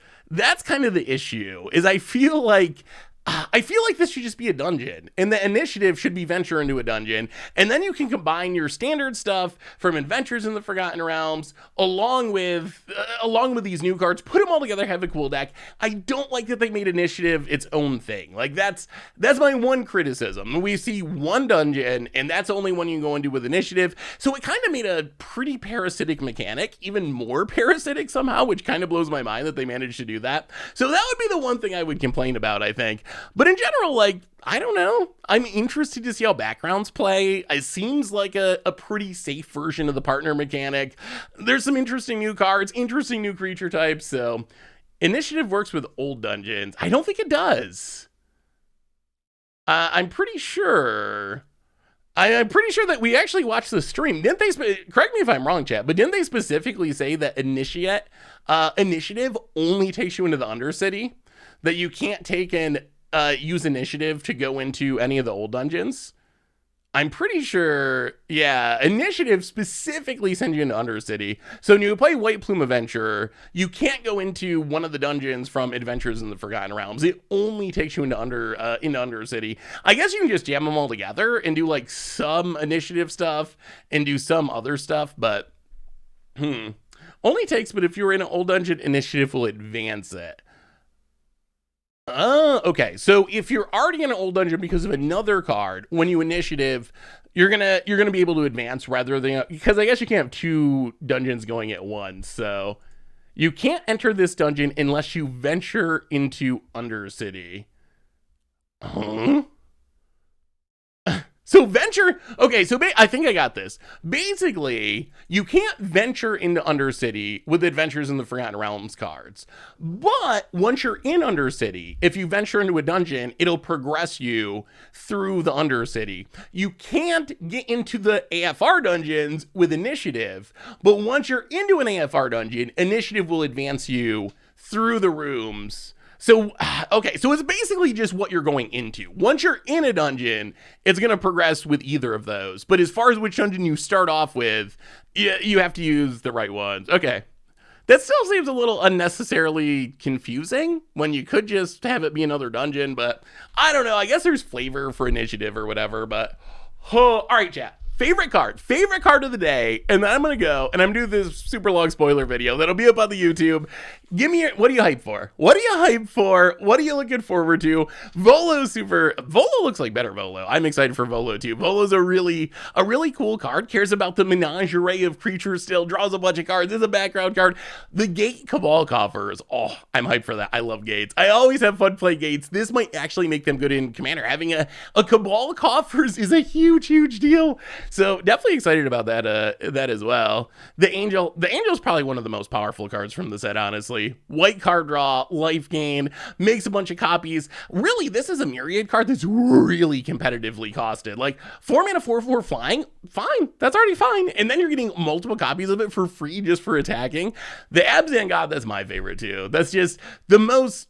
[SPEAKER 1] kind of the issue, is I feel like I feel like this should just be a dungeon, and the initiative should be venture into a dungeon, and then you can combine your standard stuff from Adventures in the Forgotten Realms along with these new cards, put them all together, have a cool deck. I don't like that they made initiative its own thing. Like that's my one criticism. We see one dungeon, and that's the only one you can go into with initiative, so it kind of made a pretty parasitic mechanic, even more parasitic somehow, which kind of blows my mind that they managed to do that. So that would be the one thing I would complain about, I think. But in general, like, I don't know. I'm interested to see how backgrounds play. It seems like a pretty safe version of the partner mechanic. There's some interesting new cards, interesting new creature types. So initiative works with old dungeons. I don't think it does. I'm pretty sure. I'm pretty sure that we actually watched the stream. Didn't they? Correct me if I'm wrong, chat. But didn't they specifically say that initiative only takes you into the Undercity? That you can't take and use initiative to go into any of the old dungeons? I'm pretty sure, yeah, initiative specifically sends you into Undercity. So when you play White Plume Adventurer, you can't go into one of the dungeons from Adventures in the Forgotten Realms. It only takes you into Undercity. I guess you can just jam them all together and do like some initiative stuff and do some other stuff, but only takes, but if you're in an old dungeon, initiative will advance it. Okay. So if you're already in an old dungeon because of another card, when you initiative, you're gonna be able to advance rather than, because I guess you can't have two dungeons going at once. So you can't enter this dungeon unless you venture into Undercity. So venture, okay, so I think I got this. Basically, you can't venture into Undercity with Adventures in the Forgotten Realms cards. But once you're in Undercity, if you venture into a dungeon, it'll progress you through the Undercity. You can't get into the AFR dungeons with initiative, but once you're into an AFR dungeon, initiative will advance you through the rooms. So, okay, so it's basically just what you're going into. Once you're in a dungeon, it's going to progress with either of those. But as far as which dungeon you start off with, you have to use the right ones. Okay. That still seems a little unnecessarily confusing when you could just have it be another dungeon. But I don't know. I guess there's flavor for initiative or whatever. But, all right, chat. Favorite card of the day, and then I'm gonna go and I'm doing this super long spoiler video that'll be up on the YouTube. Give me what are you hyped for? What are you hyped for? What are you looking forward to? Volo looks like better Volo. I'm excited for Volo too. Volo's a really cool card. Cares about the menagerie of creatures still. Draws a bunch of cards. Is a background card. The Gate Cabal Coffers. Oh, I'm hyped for that. I love Gates. I always have fun playing Gates. This might actually make them good in Commander. Having a Cabal Coffers is a huge deal. So definitely excited about that as well. The Angel's probably one of the most powerful cards from the set, honestly. White card draw, life gain, makes a bunch of copies. Really, this is a Myriad card that's really competitively costed. Like 4 mana 4/4 flying, fine. That's already fine. And then you're getting multiple copies of it for free just for attacking. The Abzan God, that's my favorite too. That's just the most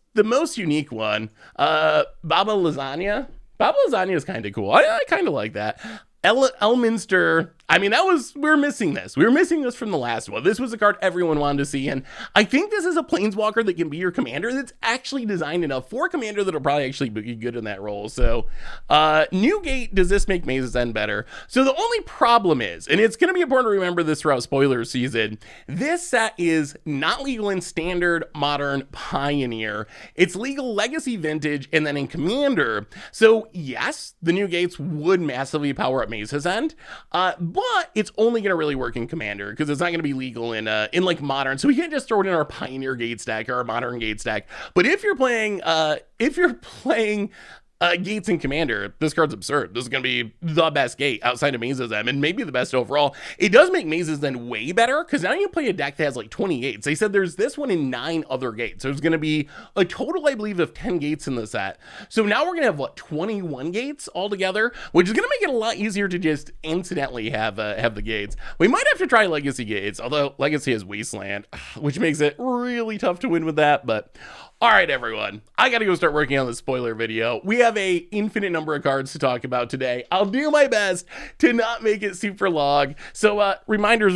[SPEAKER 1] unique one. Baba Lasagna. Baba Lasagna is kind of cool. I kind of like that. Elminster, I mean, we're missing this. We were missing this from the last one. This was a card everyone wanted to see, and I think this is a Planeswalker that can be your commander that's actually designed enough for a commander that'll probably actually be good in that role. So, New Gate, does this make Maze's End better? So the only problem is, and it's going to be important to remember this throughout spoiler season, this set is not legal in Standard, Modern, Pioneer. It's legal Legacy, Vintage, and then in Commander. So yes, the New Gates would massively power up Maze's End, but it's only going to really work in Commander because it's not going to be legal in like Modern. So we can't just throw it in our Pioneer Gate stack or our Modern Gate stack. But if you're playing Gates in Commander, this card's absurd. This is going to be the best Gate outside of Maze's End, and maybe the best overall. It does make Maze's End way better, because now you play a deck that has like 20 Gates. They said there's this one in 9 other Gates. There's going to be a total, I believe, of 10 Gates in the set. So now we're going to have, 21 Gates altogether, which is going to make it a lot easier to just incidentally have the Gates. We might have to try Legacy Gates, although Legacy has Wasteland, which makes it really tough to win with that, but... All right, everyone, I got to go start working on the spoiler video. We have a infinite number of cards to talk about today. I'll do my best to not make it super long. So reminders.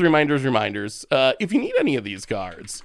[SPEAKER 1] If you need any of these cards,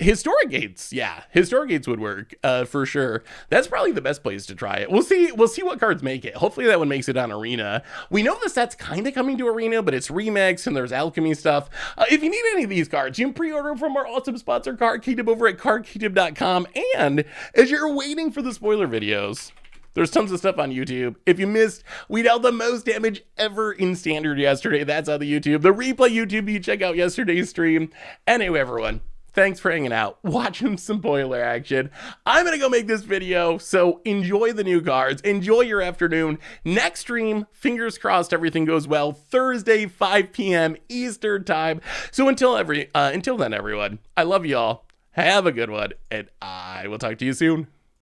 [SPEAKER 1] Historic Gates, yeah. Historic Gates would work, for sure. That's probably the best place to try it. We'll see what cards make it. Hopefully that one makes it on Arena. We know the set's kind of coming to Arena, but it's Remix and there's Alchemy stuff. If you need any of these cards, you can pre-order from our awesome sponsor, Card Kingdom, over at cardkingdom.com. And as you're waiting for the spoiler videos, there's tons of stuff on YouTube. If you missed, we dealt the most damage ever in Standard yesterday. That's on the YouTube. The replay YouTube, you check out yesterday's stream. Anyway, everyone, thanks for hanging out, watching some spoiler action. I'm going to go make this video, so enjoy the new cards. Enjoy your afternoon. Next stream, fingers crossed everything goes well, Thursday, 5 p.m. Eastern time. So until then, everyone, I love y'all. Have a good one, and I will talk to you soon.